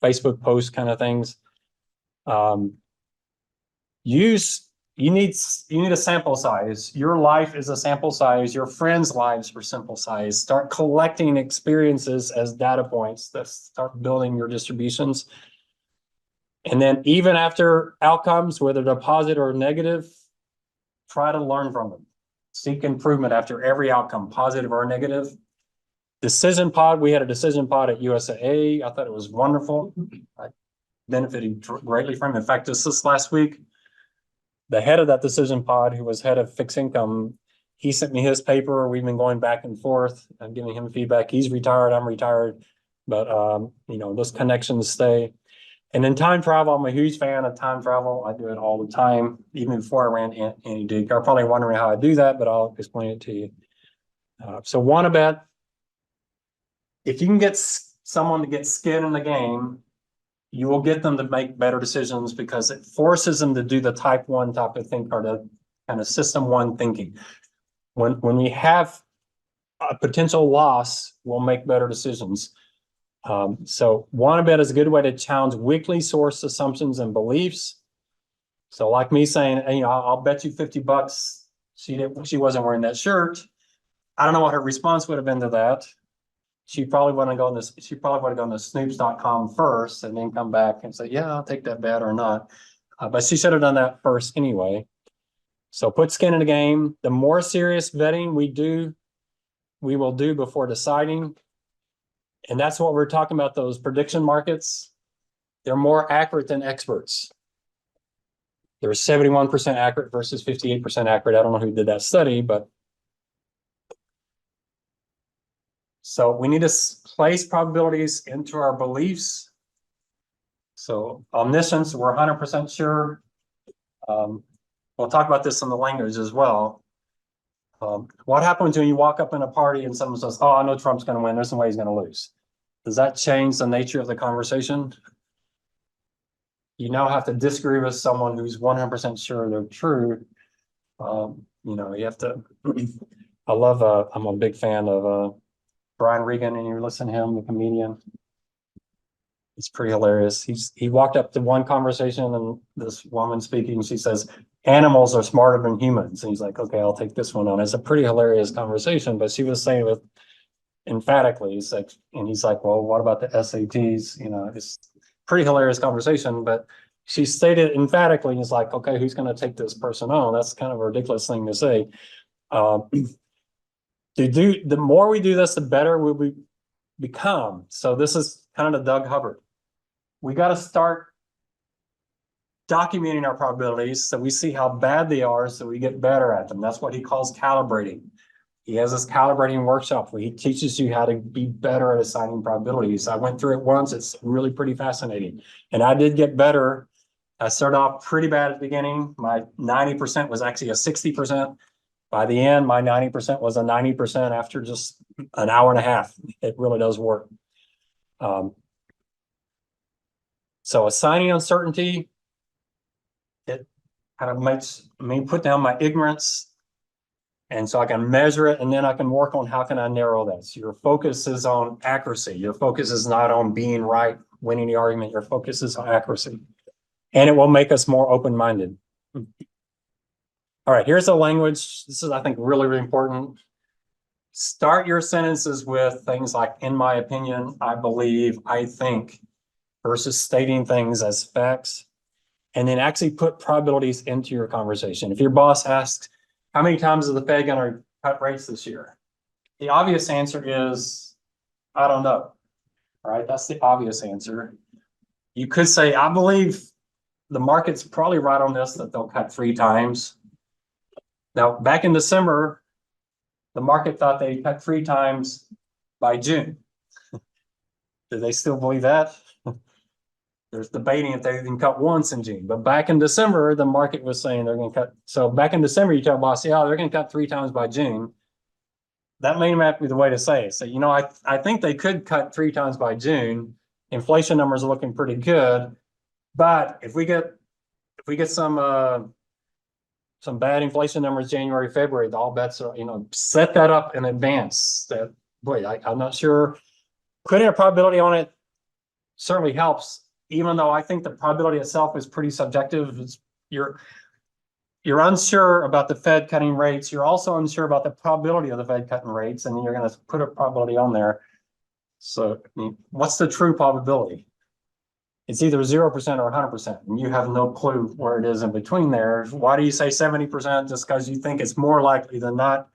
Facebook posts kind of things. You need a sample size. Your life is a sample size. Your friends' lives are sample size. Start collecting experiences as data points. Start building your distributions. And then even after outcomes, whether they're positive or negative, try to learn from them. Seek improvement after every outcome, positive or negative. Decision pod, we had a decision pod at UTSA. I thought it was wonderful. I benefited greatly from it. In fact, just this last week, the head of that decision pod, who was head of fixed income, he sent me his paper. We've been going back and forth. I'm giving him feedback. He's retired, I'm retired, but those connections stay. And then time travel, I'm a huge fan of time travel. I do it all the time, even before I ran Annie Duke. You're probably wondering how I do that, but I'll explain it to you. So want to bet, if you can get someone to get skin in the game, you will get them to make better decisions, because it forces them to do the type 1 type of think, or the kind of system 1 thinking. When we have a potential loss, we'll make better decisions. So want to bet is a good way to challenge weakly sourced assumptions and beliefs. So like me saying, I'll bet you $50 she wasn't wearing that shirt. I don't know what her response would have been to that. She probably would have gone to snoops.com first and then come back and say, yeah, I'll take that bet or not. But she should have done that first anyway. So put skin in the game. The more serious betting we will do before deciding. And that's what we're talking about, those prediction markets. They're more accurate than experts. They're 71% accurate versus 58% accurate. I don't know who did that study, but so we need to place probabilities into our beliefs. So omniscience, we're 100% sure. We'll talk about this in the language as well. What happens when you walk up in a party and someone says, oh, I know Trump's going to win. There's no way he's going to lose. Does that change the nature of the conversation? You now have to disagree with someone who's 100% sure they're true. You have to, I'm a big fan of Brian Regan, and you listen to him, the comedian. It's pretty hilarious. He walked up to one conversation, and this woman speaking, she says, animals are smarter than humans. And he's like, okay, I'll take this one on. It's a pretty hilarious conversation, but she was saying it emphatically. He's like, well, what about the SATs? It's pretty hilarious conversation, but she stated emphatically, he's like, okay, who's going to take this person on? That's kind of a ridiculous thing to say. The more we do this, the better we become. So this is kind of the Doug Hubbard. We got to start documenting our probabilities so we see how bad they are, so we get better at them. That's what he calls calibrating. He has this calibrating workshop where he teaches you how to be better at assigning probabilities. I went through it once. It's really pretty fascinating. And I did get better. I started off pretty bad at the beginning. My 90% was actually a 60%. By the end, my 90% was a 90% after just an hour and a half. It really does work. So assigning uncertainty, it kind of makes me put down my ignorance, and so I can measure it, and then I can work on how can I narrow that. So your focus is on accuracy. Your focus is not on being right, winning the argument. Your focus is on accuracy, and it will make us more open-minded. All right, here's the language. This is, I think, really, really important. Start your sentences with things like, in my opinion, I believe, I think, versus stating things as facts. and then actually put probabilities into your conversation. If your boss asks, how many times is the Fed going to cut rates this year? The obvious answer is, I don't know. Right? That's the obvious answer. You could say, I believe the market's probably right on this, that they'll cut 3 times. Now, back in December, the market thought they'd cut 3 times by June. Do they still believe that? There's debating if they can cut once in June, but back in December, the market was saying they're going to cut. So back in December, you tell boss, yeah, they're going to cut 3 times by June. That may not be the way to say it. So, you know, I think they could cut 3 times by June. Inflation numbers are looking pretty good, but if we get some bad inflation numbers January, February, all bets are, you know, set that up in advance. That boy, I'm not sure. Putting a probability on it certainly helps, even though I think the probability itself is pretty subjective. You're unsure about the Fed cutting rates. You're also unsure about the probability of the Fed cutting rates, and then you're going to put a probability on there. So, I mean, what's the true probability? It's either 0% or 100%, and you have no clue where it is in between there. Why do you say 70%? Just because you think it's more likely than not.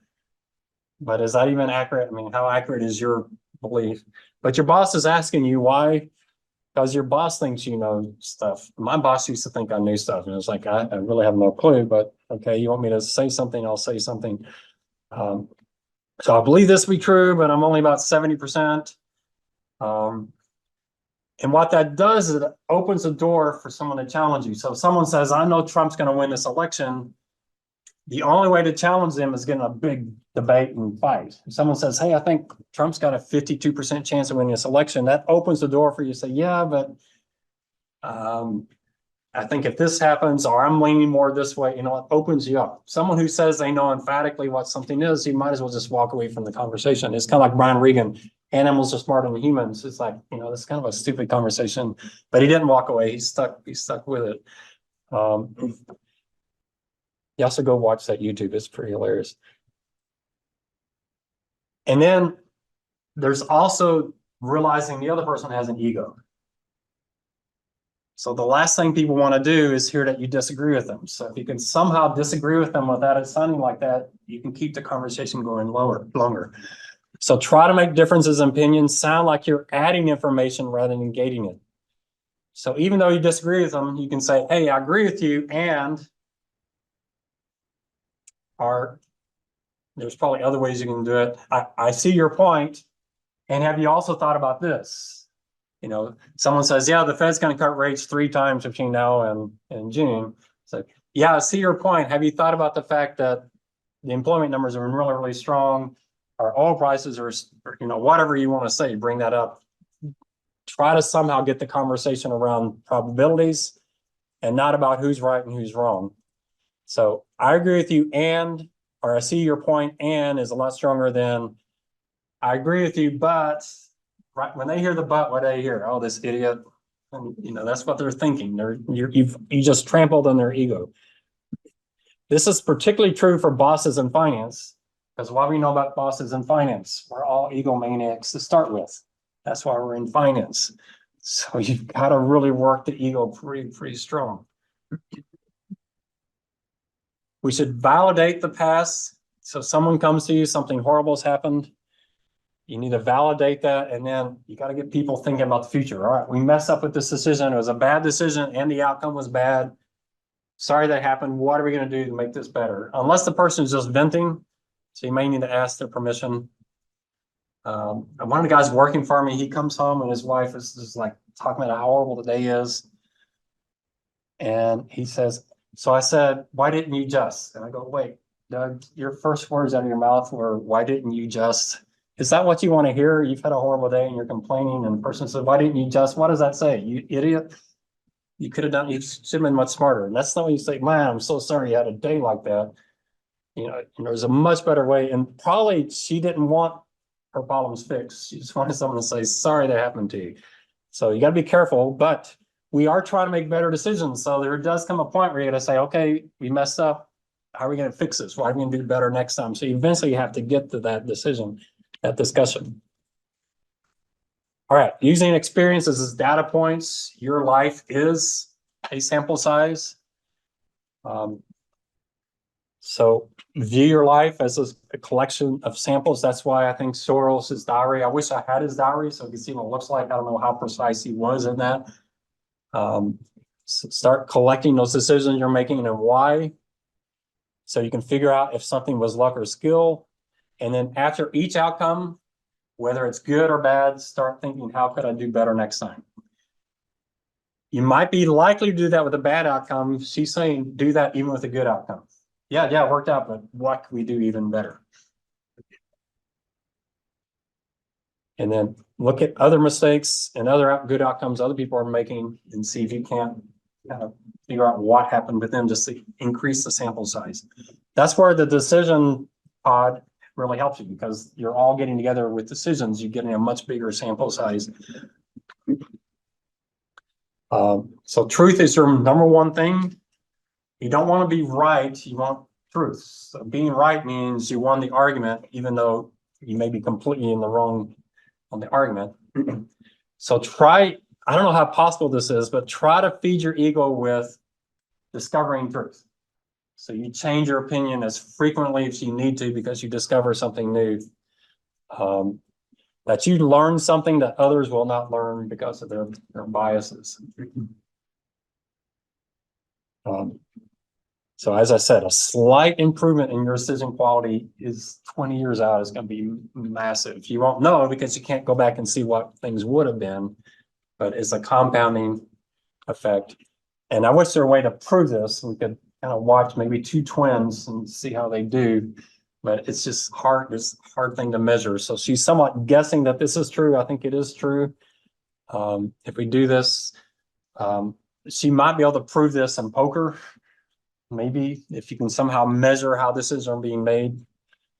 But is that even accurate? I mean, how accurate is your belief? But your boss is asking you why, because your boss thinks you know stuff. My boss used to think I knew stuff, and it's like, I really have no clue, but okay, you want me to say something, I'll say something. So I believe this to be true, but I'm only about 70%. And what that does is it opens the door for someone to challenge you. So if someone says, I know Trump's going to win this election, the only way to challenge them is getting a big debate and fight. If someone says, hey, I think Trump's got a 52% chance of winning this election, that opens the door for you to say, yeah, but I think if this happens, or I'm leaning more this way, you know, it opens you up. Someone who says they know emphatically what something is, you might as well just walk away from the conversation. It's kind of like Brian Regan, animals are smarter than humans. It's like, you know, this is kind of a stupid conversation, but he didn't walk away. He stuck with it. You also go watch that YouTube. It's pretty hilarious. And then there's also realizing the other person has an ego. So the last thing people want to do is hear that you disagree with them. So if you can somehow disagree with them without it sounding like that, you can keep the conversation going longer. So try to make differences in opinions sound like you're adding information rather than negating it. So even though you disagree with them, you can say, hey, I agree with you, and there's probably other ways you can do it. I see your point, and have you also thought about this? You know, someone says, yeah, the Fed's going to cut rates 3 times between now and June. So, yeah, I see your point. Have you thought about the fact that the employment numbers are really, really strong? Our oil prices are, you know, whatever you want to say, bring that up. Try to somehow get the conversation around probabilities and not about who's right and who's wrong. So I agree with you, or I see your point, and is a lot stronger than I agree with you, but right when they hear the but, what do they hear? Oh, this idiot. And, you know, that's what they're thinking. You just trampled on their ego. This is particularly true for bosses in finance, because what we know about bosses in finance, we're all egomaniacs to start with. That's why we're in finance. So you've got to really work the ego pretty strong. We should validate the past. So someone comes to you, something horrible has happened. You need to validate that, and then you got to get people thinking about the future. All right, we messed up with this decision. It was a bad decision, and the outcome was bad. Sorry that happened. What are we going to do to make this better? Unless the person is just venting, so you may need to ask their permission. One of the guys working for me, he comes home and his wife is just like talking about how horrible the day is. And he says, so I said, why didn't you just? And I go, wait, Doug, your first words out of your mouth were, why didn't you just? Is that what you want to hear? You've had a horrible day and you're complaining, and the person said, why didn't you just? What does that say? You idiot. You could have done, you should have been much smarter. And that's not when you say, man, I'm so sorry you had a day like that. You know, there's a much better way. And probably she didn't want her problems fixed. She just wanted someone to say, sorry that happened to you. So you got to be careful, but we are trying to make better decisions. So there does come a point where you got to say, okay, we messed up. How are we going to fix this? What are we going to do better next time? So eventually you have to get to that decision, that discussion. All right, using experiences as data points, your life is a sample size. So view your life as a collection of samples. That's why I think Soros's diary, I wish I had his diary so you can see what it looks like. I don't know how precise he was in that. So start collecting those decisions you're making and why. So you can figure out if something was luck or skill. And then after each outcome, whether it's good or bad, start thinking, how could I do better next time? You might be likely to do that with a bad outcome. She's saying do that even with a good outcome. Yeah, it worked out, but what can we do even better? And then look at other mistakes and other good outcomes other people are making and see if you can't kind of figure out what happened with them just to increase the sample size. That's where the decision pod really helps you because you're all getting together with decisions. You're getting a much bigger sample size. So truth is your number one thing. You don't want to be right. You want truth. So being right means you won the argument, even though you may be completely in the wrong on the argument. So try, I don't know how possible this is, but try to feed your ego with discovering truth. So you change your opinion as frequently as you need to because you discover something new. That you learn something that others will not learn because of their biases. So as I said, a slight improvement in your decision quality is 20 years out is going to be massive. You won't know because you can't go back and see what things would have been, but it's a compounding effect. And I wish there were a way to prove this. We could kind of watch maybe two twins and see how they do, but it's just hard. It's a hard thing to measure. So she's somewhat guessing that this is true. I think it is true. If we do this, she might be able to prove this in poker. Maybe if you can somehow measure how decisions are being made,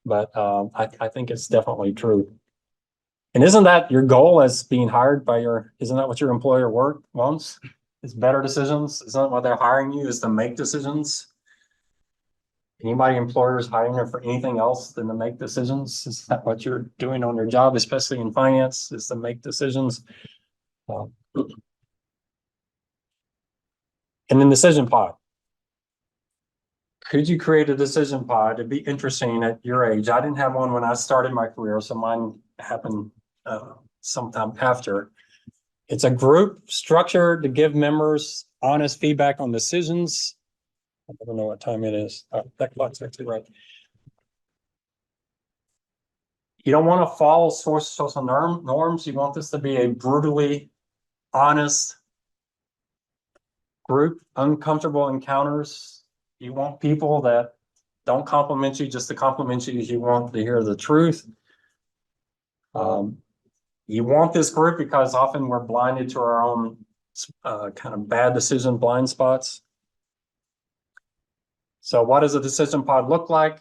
but I think it's definitely true. And isn't that your goal as being hired by isn't that what your employer wants? Is better decisions? Isn't that why they're hiring you, is to make decisions? Anybody employers hiring you for anything else than to make decisions? Is that what you're doing on your job, especially in finance, is to make decisions? And then decision pod. Could you create a decision pod? It'd be interesting at your age. I didn't have one when I started my career, so mine happened sometime after. It's a group structure to give members honest feedback on decisions. I don't know what time it is. That clock's actually right. You don't want to follow social norms. You want this to be a brutally honest group, uncomfortable encounters. You want people that don't compliment you just to compliment you. You want to hear the truth. You want this group because often we're blinded to our own kind of bad decision blind spots. So what does a decision pod look like?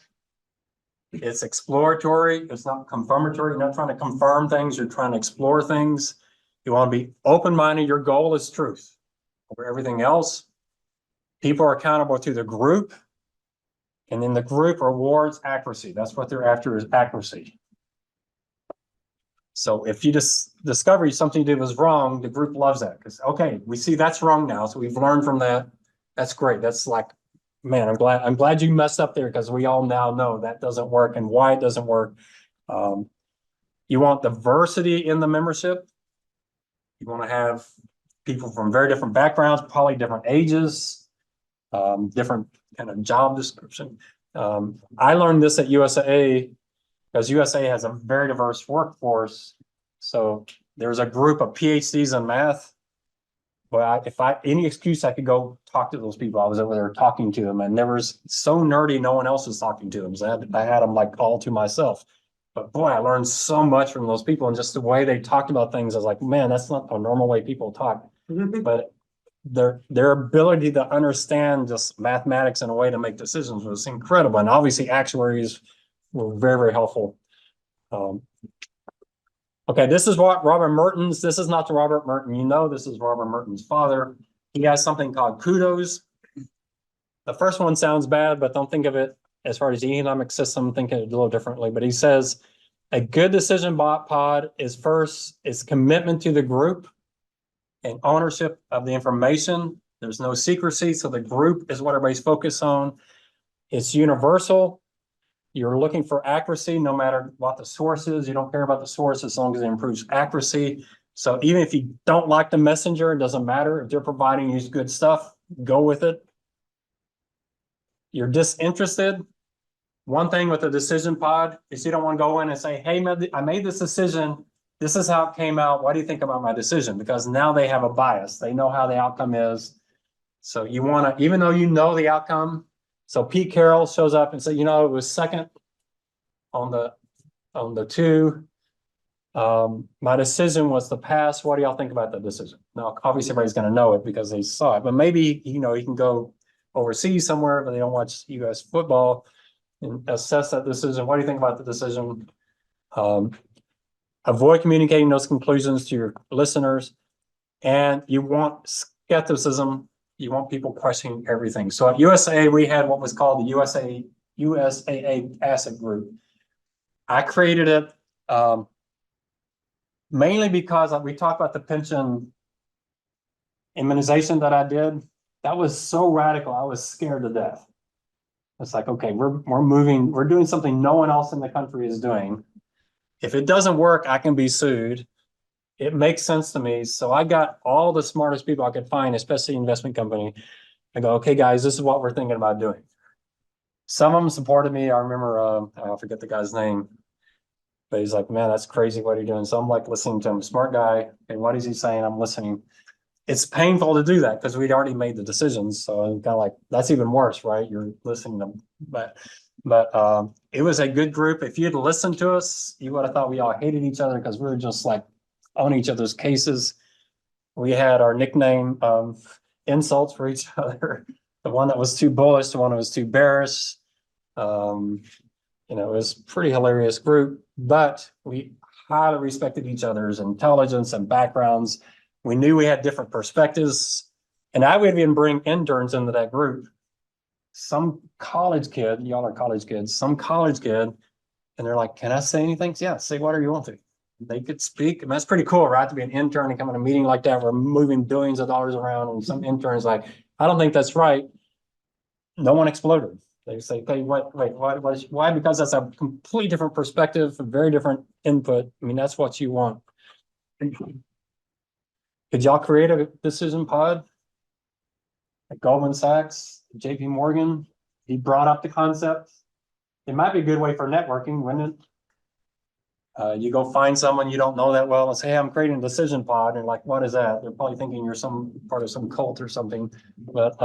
It's exploratory. It's not confirmatory. You're not trying to confirm things. You're trying to explore things. You want to be open-minded. Your goal is truth over everything else. People are accountable to the group, and then the group rewards accuracy. That's what they're after, is accuracy. So if you just discover something you did was wrong, the group loves that because, okay, we see that's wrong now. So we've learned from that. That's great. That's like, man, I'm glad you messed up there because we all now know that doesn't work and why it doesn't work. You want diversity in the membership. You want to have people from very different backgrounds, probably different ages, different kind of job description. I learned this at USAA because USA has a very diverse workforce. So there's a group of PhDs in math. But any excuse I could go talk to those people, I was over there talking to them, and they were so nerdy, no one else was talking to them. So I had them like all to myself. But boy, I learned so much from those people, and just the way they talked about things. I was like, man, that's not a normal way people talk. But their ability to understand just mathematics in a way to make decisions was incredible. And obviously, actuaries were very, very helpful. Okay, this is what Robert Merton's. This is not the Robert Merton. You know, this is Robert Merton's father. He has something called kudos. The first one sounds bad, but don't think of it as far as the economic system. Think of it a little differently. But he says a good decision pod is commitment to the group and ownership of the information There's no secrecy, so the group is what everybody's focused on. It's universal. You're looking for accuracy, no matter what the source is. You don't care about the source as long as it improves accuracy. So even if you don't like the messenger, it doesn't matter. If they're providing you good stuff, go with it. You're disinterested. One thing with the decision pod is you don't want to go in and say, hey, I made this decision. This is how it came out. What do you think about my decision? Because now they have a bias. They know how the outcome is. So you want to, even though you know the outcome. So Pete Carroll shows up and said, it was second on the two. My decision was to pass. What do y'all think about that decision? Now, obviously everybody's going to know it because they saw it, but maybe, he can go overseas somewhere, but they don't watch US football and assess that decision. What do you think about the decision? Avoid communicating those conclusions to your listeners, and you want skepticism. You want people questioning everything. So at USA, we had what was called the USAA Asset Group. I created it mainly because we talked about the pension immunization that I did. That was so radical. I was scared to death. It's like, okay, we're doing something no one else in the country is doing. If it doesn't work, I can be sued. It makes sense to me. So I got all the smartest people I could find, especially investment company. I go, okay, guys, this is what we're thinking about doing. Some of them supported me. I remember, I forget the guy's name, but he's like, man, that's crazy what you're doing. So I'm like listening to him, smart guy. And what is he saying? I'm listening. It's painful to do that because we'd already made the decisions. So I'm kind of like, that's even worse, right? You're listening to them. But it was a good group. If you'd listened to us, you would have thought we all hated each other because we were just like on each other's cases. We had our nickname insults for each other. The one that was too bullish, the one that was too bearish. It was a pretty hilarious group, but we highly respected each other's intelligence and backgrounds. We knew we had different perspectives, and I would even bring interns into that group. Some college kid, y'all are college kids, some college kid, and they're like, can I say anything? Yeah, say whatever you want to. They could speak. I mean, that's pretty cool, right? To be an intern and come in a meeting like that, we're moving billions of dollars around, and some intern's like, I don't think that's right. No one exploded. They say, okay, why? Because that's a completely different perspective, a very different input. I mean, that's what you want. Could y'all create a decision pod? At Goldman Sachs, JP Morgan, he brought up the concept. It might be a good way for networking, wouldn't it? You go find someone you don't know that well and say, hey, I'm creating a decision pod. And like, what is that? They're probably thinking you're some part of some cult or something. But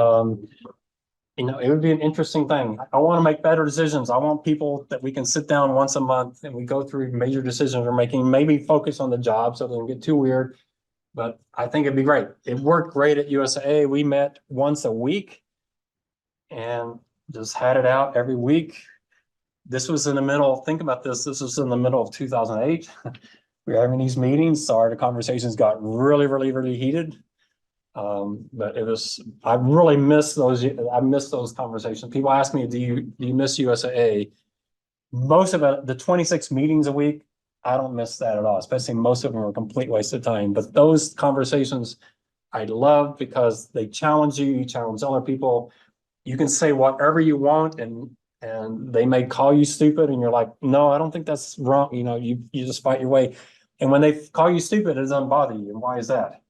it would be an interesting thing. I want to make better decisions. I want people that we can sit down once a month and we go through major decisions we're making, maybe focus on the job so it doesn't get too weird. But I think it'd be great. It worked great at USA. We met once a week and just had it out every week. This was in the middle, think about this. This was in the middle of 2008. We were having these meetings. Sorry, the conversations got really, really, really heated. But I really miss those. I miss those conversations. People ask me, do you miss USA? Most of it, the 26 meetings a week, I don't miss that at all, especially most of them are a complete waste of time. But those conversations I love because they challenge you challenge other people. You can say whatever you want and they may call you stupid and you're like, no, I don't think that's wrong. You just fight your way. And when they call you stupid, it doesn't bother you. And why is that?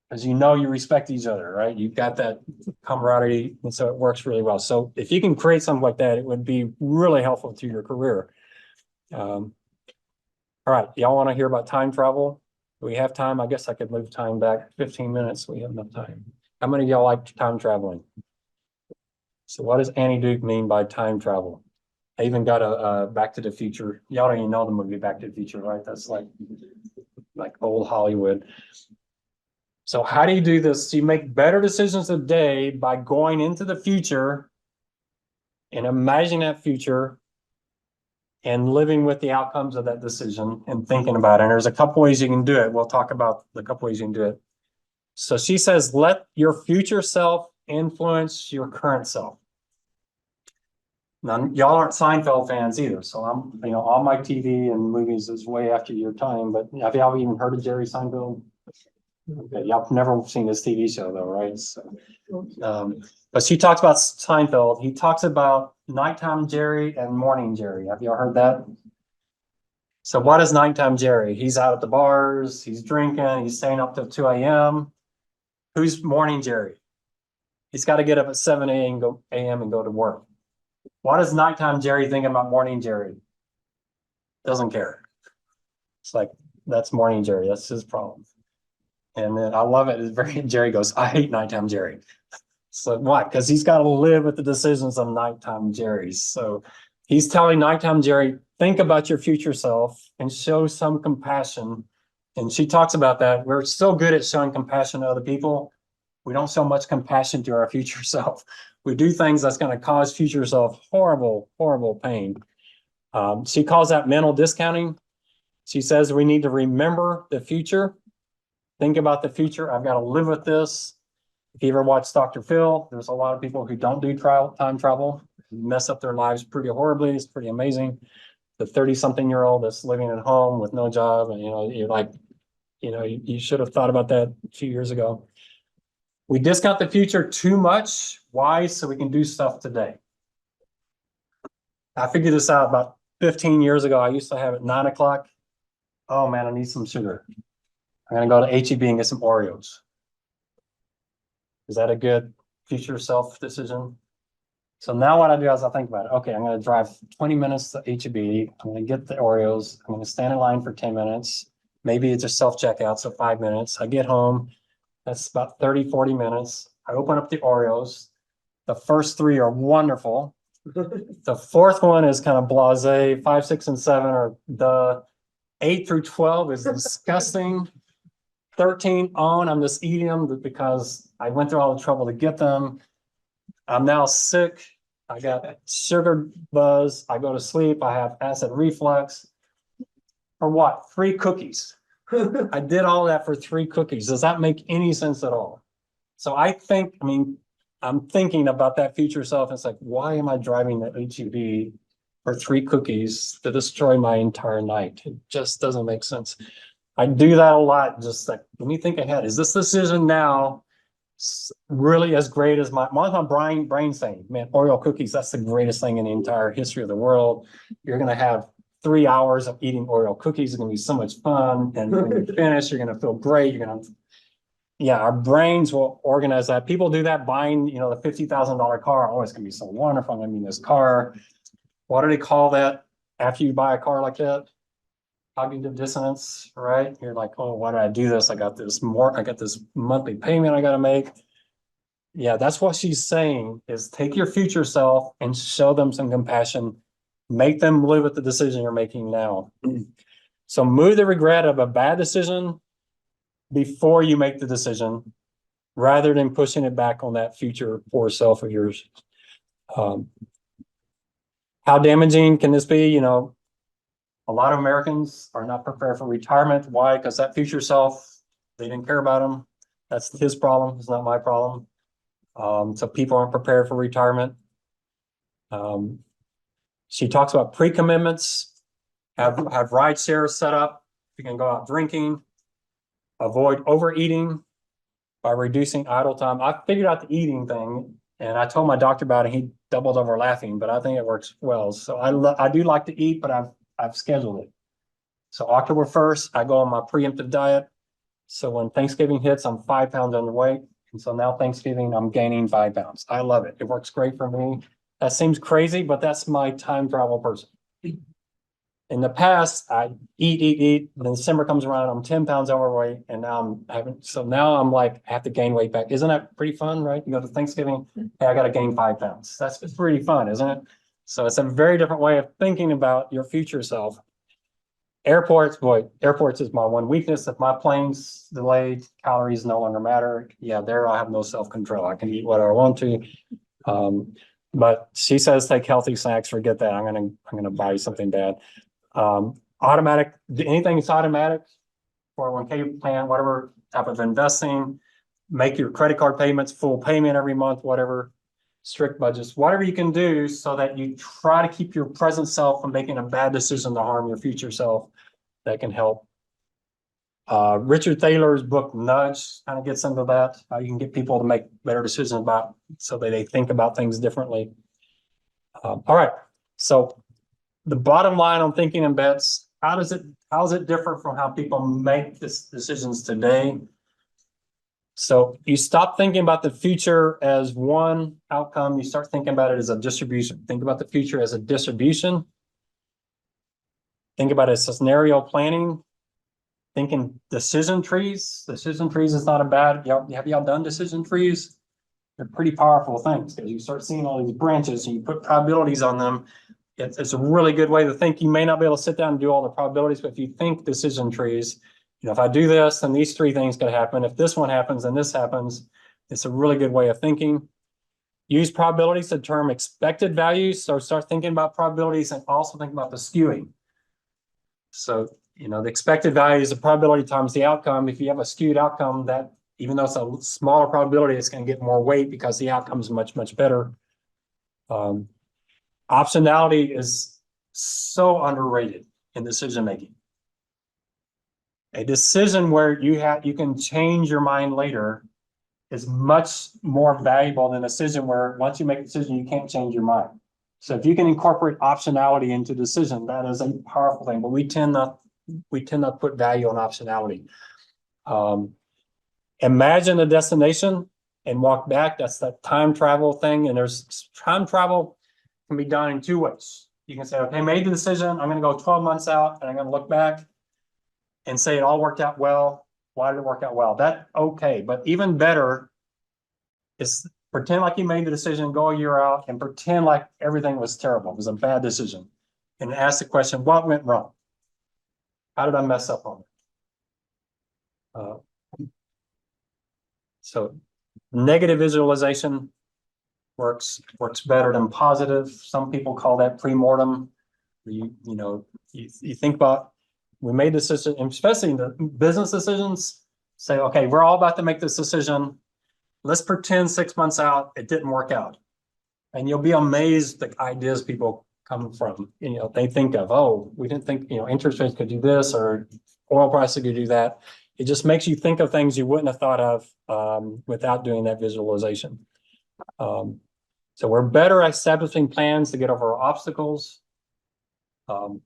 Because you respect each other, right? You've got that camaraderie, and so it works really well. So if you can create something like that, it would be really helpful to your career. All right, y'all want to hear about time travel? Do we have time? I guess I could move time back 15 minutes. We have enough time. How many of y'all like time traveling? So what does Annie Duke mean by time travel? I even got a Back to the Future. Y'all don't even know the movie Back to the Future, right? That's like old Hollywood. So how do you do this? You make better decisions today by going into the future and imagining that future and living with the outcomes of that decision and thinking about it. And there's a couple ways you can do it. We'll talk about the couple ways you can do it. So she says, let your future self influence your current self. Now, y'all aren't Seinfeld fans either. So I'm, all my TV and movies is way after your time, but have y'all even heard of Jerry Seinfeld? Okay, y'all have never seen this TV show though, right? So, but she talks about Seinfeld. He talks about nighttime Jerry and morning Jerry. Have y'all heard that? So what is nighttime Jerry? He's out at the bars, he's drinking, he's staying up till 2 a.m. Who's morning Jerry? He's got to get up at 7 a.m. and go to work. What is nighttime Jerry thinking about morning Jerry? Doesn't care. It's like, that's morning Jerry. That's his problem. And then I love it. It's very, Jerry goes, I hate nighttime Jerry. So why? Because he's got to live with the decisions of nighttime Jerry's. So he's telling nighttime Jerry, think about your future self and show some compassion. And she talks about that. We're so good at showing compassion to other people. We don't show much compassion to our future self. We do things that's going to cause future self horrible, horrible pain. She calls that mental discounting. She says we need to remember the future. Think about the future. I've got to live with this. If you ever watch Dr. Phil, there's a lot of people who don't do time travel, mess up their lives pretty horribly. It's pretty amazing. The 30-something-year-old that's living at home with no job, and you're like, you should have thought about that a few years ago. We discount the future too much. Why? So we can do stuff today. I figured this out about 15 years ago. I used to have at 9 o'clock. Oh man, I need some sugar. I'm gonna go to HEB and get some Oreos. Is that a good future self decision? So now what I do is I think about it. Okay, I'm gonna drive 20 minutes to HEB. I'm gonna get the Oreos. I'm gonna stand in line for 10 minutes. Maybe it's a self-checkout, so 5 minutes. I get home. That's about 30, 40 minutes. I open up the Oreos. The first 3 are wonderful. The fourth one is kind of blasé. 5, 6, and 7 are the 8 through 12 is disgusting. 13 on, I'm just eating them because I went through all the trouble to get them. I'm now sick. I got sugar buzz. I go to sleep. I have acid reflux. For what? 3 cookies. I did all that for 3 cookies. Does that make any sense at all? So I'm thinking about that future self. It's like, why am I driving the HEB for 3 cookies to destroy my entire night? It just doesn't make sense. I do that a lot. Just like, let me think ahead. Is this decision now really as great as my brain saying, man, Oreo cookies, that's the greatest thing in the entire history of the world. You're going to have 3 hours of eating Oreo cookies. It's going to be so much fun. And when you finish, you're going to feel great. Yeah, our brains will organize that. People do that buying, the $50,000 car. Oh, it's going to be so wonderful. I mean, this car, what do they call that after you buy a car like that? Cognitive dissonance, right? You're like, oh, why did I do this? I got this monthly payment I got to make. Yeah, that's what she's saying is take your future self and show them some compassion. Make them live with the decision you're making now. So move the regret of a bad decision before you make the decision, rather than pushing it back on that future poor self of yours. How damaging can this be? A lot of Americans are not prepared for retirement. Why? Because that future self, they didn't care about him. That's his problem. It's not my problem. So people aren't prepared for retirement. She talks about pre-commitments, have ride shares set up. You can go out drinking, avoid overeating by reducing idle time. I figured out the eating thing, and I told my doctor about it. He doubled over laughing, but I think it works well. So I do like to eat, but I've scheduled it. So October 1st, I go on my preemptive diet. So when Thanksgiving hits, I'm 5 pounds underweight. And so now Thanksgiving, I'm gaining 5 pounds. I love it. It works great for me. That seems crazy, but that's my time travel person. In the past, I eat, and then December comes around, I'm 10 pounds overweight, and now I'm like, I have to gain weight back. Isn't that pretty fun, right? You go to Thanksgiving, hey, I got to gain 5 pounds. That's pretty fun, isn't it? So it's a very different way of thinking about your future self. Airports is my one weakness. If my plane's delayed, calories no longer matter. Yeah, there I have no self-control. I can eat whatever I want to. But she says take healthy snacks. Forget that. I'm gonna buy something bad. Automatic, anything that's automatic, 401k plan, whatever type of investing, make your credit card payments full payment every month, whatever, strict budgets, whatever you can do so that you try to keep your present self from making a bad decision to harm your future self. That can help. Richard Thaler's book Nudge kind of gets into that, how you can get people to make better decisions about, so that they think about things differently. All right, so the bottom line on thinking in bets, how is it different from how people make decisions today? So you stop thinking about the future as one outcome, you start thinking about it as a distribution. Think about the future as a distribution. Think about it as scenario planning. Thinking decision trees. Decision trees is not a bad, have y'all done decision trees? They're pretty powerful things because you start seeing all these branches and you put probabilities on them. It's a really good way to think. You may not be able to sit down and do all the probabilities, but if you think decision trees, if I do this, then these three things could happen. If this one happens, then this happens. It's a really good way of thinking. Use probabilities to determine expected values. So start thinking about probabilities and also think about the skewing. So, the expected value is the probability times the outcome. If you have a skewed outcome, that even though it's a smaller probability, it's going to get more weight because the outcome is much, much better. Optionality is so underrated in decision making. A decision where you can change your mind later is much more valuable than a decision where once you make a decision, you can't change your mind. So if you can incorporate optionality into decision, that is a powerful thing, but we tend not put value on optionality. Imagine a destination and walk back. That's that time travel thing. And there's time travel can be done in two ways. You can say, okay, made the decision. I'm going to go 12 months out and I'm going to look back and say it all worked out well. Why did it work out well? That okay. But even better is pretend like you made the decision, go a year out and pretend like everything was terrible. It was a bad decision. And ask the question, what went wrong? How did I mess up on it? So negative visualization works better than positive. Some people call that pre-mortem. You think about, we made this decision, especially in the business decisions, say, okay, we're all about to make this decision. Let's pretend 6 months out, it didn't work out. And you'll be amazed the ideas people come from. They think of, oh, we didn't think, interest rates could do this or oil prices could do that. It just makes you think of things you wouldn't have thought of without doing that visualization. So we're better at establishing plans to get over our obstacles. So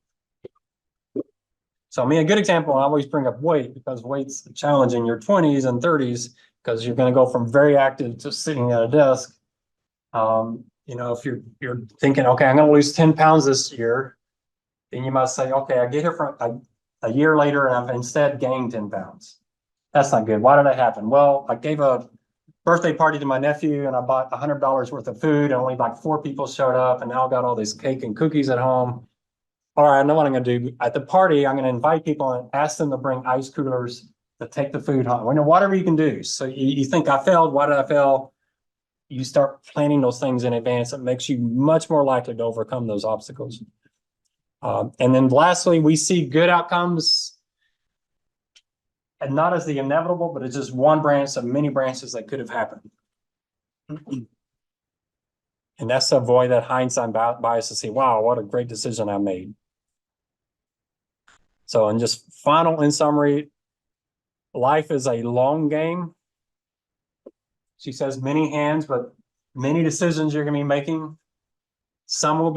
a good example, I always bring up weight because weight's a challenge in your 20s and 30s because you're going to go from very active to sitting at a desk. If you're thinking, okay, I'm going to lose 10 pounds this year, then you might say, okay, I get here for a year later and I've instead gained 10 pounds. That's not good. Why did that happen? Well, I gave a birthday party to my nephew and I bought $100 worth of food and only like 4 people showed up and now I've got all this cake and cookies at home. All right, I know what I'm going to do. At the party, I'm going to invite people and ask them to bring ice coolers to take the food home. Whatever you can do. So you think I failed. Why did I fail? You start planning those things in advance. It makes you much more likely to overcome those obstacles. And then lastly, we see good outcomes and not as the inevitable, but it's just one branch of many branches that could have happened. And that's to avoid that hindsight bias to say, wow, what a great decision I made. So, and just final in summary, life is a long game. She says many hands, but many decisions you're going to be making. Some will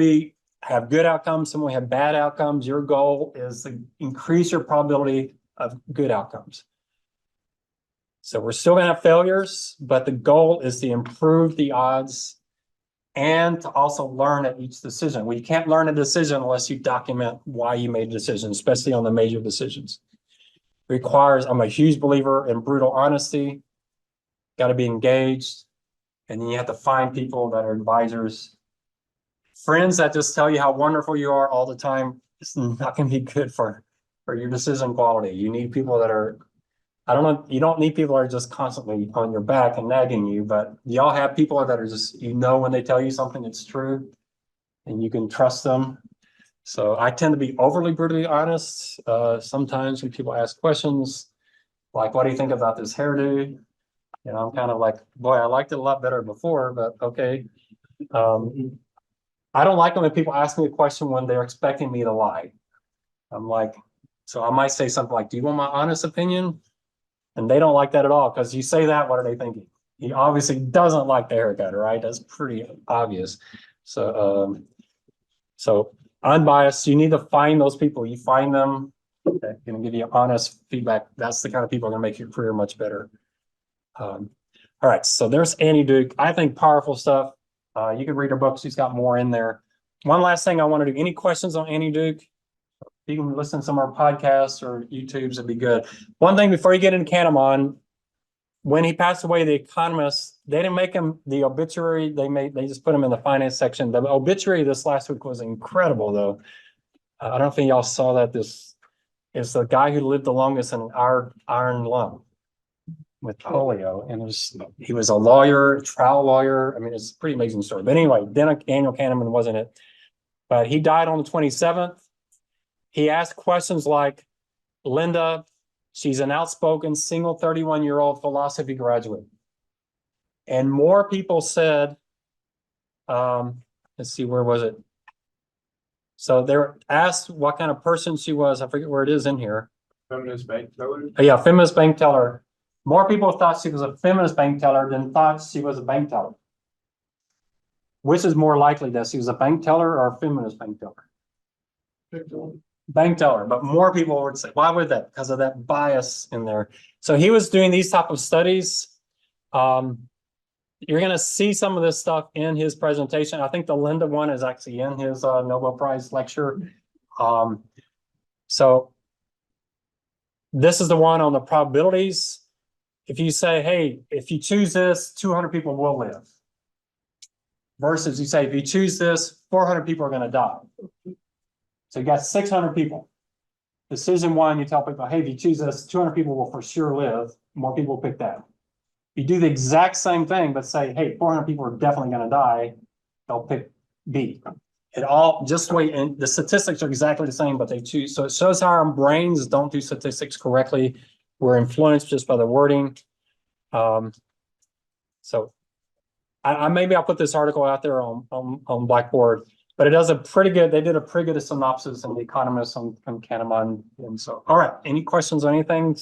have good outcomes, some will have bad outcomes. Your goal is to increase your probability of good outcomes. So we're still going to have failures, but the goal is to improve the odds and to also learn at each decision. Well, you can't learn a decision unless you document why you made a decision, especially on the major decisions. I'm a huge believer in brutal honesty. Got to be engaged. And then you have to find people that are advisors. Friends that just tell you how wonderful you are all the time, it's not going to be good for your decision quality. You need people that are, you don't need people that are just constantly on your back and nagging you, but y'all have people that are just, when they tell you something, it's true and you can trust them. So I tend to be overly brutally honest. Sometimes when people ask questions, like, what do you think about this hairdo? I'm kind of like, boy, I liked it a lot better before, but okay. I don't like it when people ask me a question when they're expecting me to lie. I'm like, So I might say something like, do you want my honest opinion? And they don't like that at all, because you say that, what are they thinking? He obviously doesn't like the haircut, right? That's pretty obvious. So unbiased, you need to find those people. You find them that can give you honest feedback. That's the kind of people that are gonna make your career much better. All right, so there's Annie Duke. I think powerful stuff. You can read her book. She's got more in there. One last thing I want to do. Any questions on Annie Duke? You can listen to some of our podcasts or YouTubes. It'd be good. One thing before you get into Kahneman, when he passed away, the economists, they didn't make him the obituary. They just put him in the finance section. The obituary this last week was incredible, though. I don't think y'all saw that. This is the guy who lived the longest in our iron lung with polio, and he was a lawyer, trial lawyer. I mean, it's a pretty amazing story. But anyway, Daniel Kahneman wasn't it, but he died on the 27th. He asked questions like, Linda, she's an outspoken single 31-year-old philosophy graduate. And more people said, let's see, where was it? So they were asked what kind of person she was. I forget where it is in here. Feminist bank teller? Yeah, feminist bank teller. More people thought she was a feminist bank teller than thought she was a bank teller. Which is more likely, that she was a bank teller or a feminist bank teller? Bank teller, but more people would say, why would that? Because of that bias in there. So he was doing these type of studies. You're going to see some of this stuff in his presentation. I think the Linda one is actually in his Nobel Prize lecture. So this is the one on the probabilities. If you say, hey, if you choose this, 200 people will live. Versus you say, if you choose this, 400 people are going to die. So you got 600 people. Decision one, you tell people, hey, if you choose this, 200 people will for sure live. More people pick that. You do the exact same thing, but say, hey, 400 people are definitely going to die. They'll pick B. It all just wait, and the statistics are exactly the same, but they choose. So it shows how our brains don't do statistics correctly. We're influenced just by the wording. So maybe I'll put this article out there on Blackboard. But it does they did a pretty good synopsis in The Economist on Kahneman. And so, all right, any questions on anything?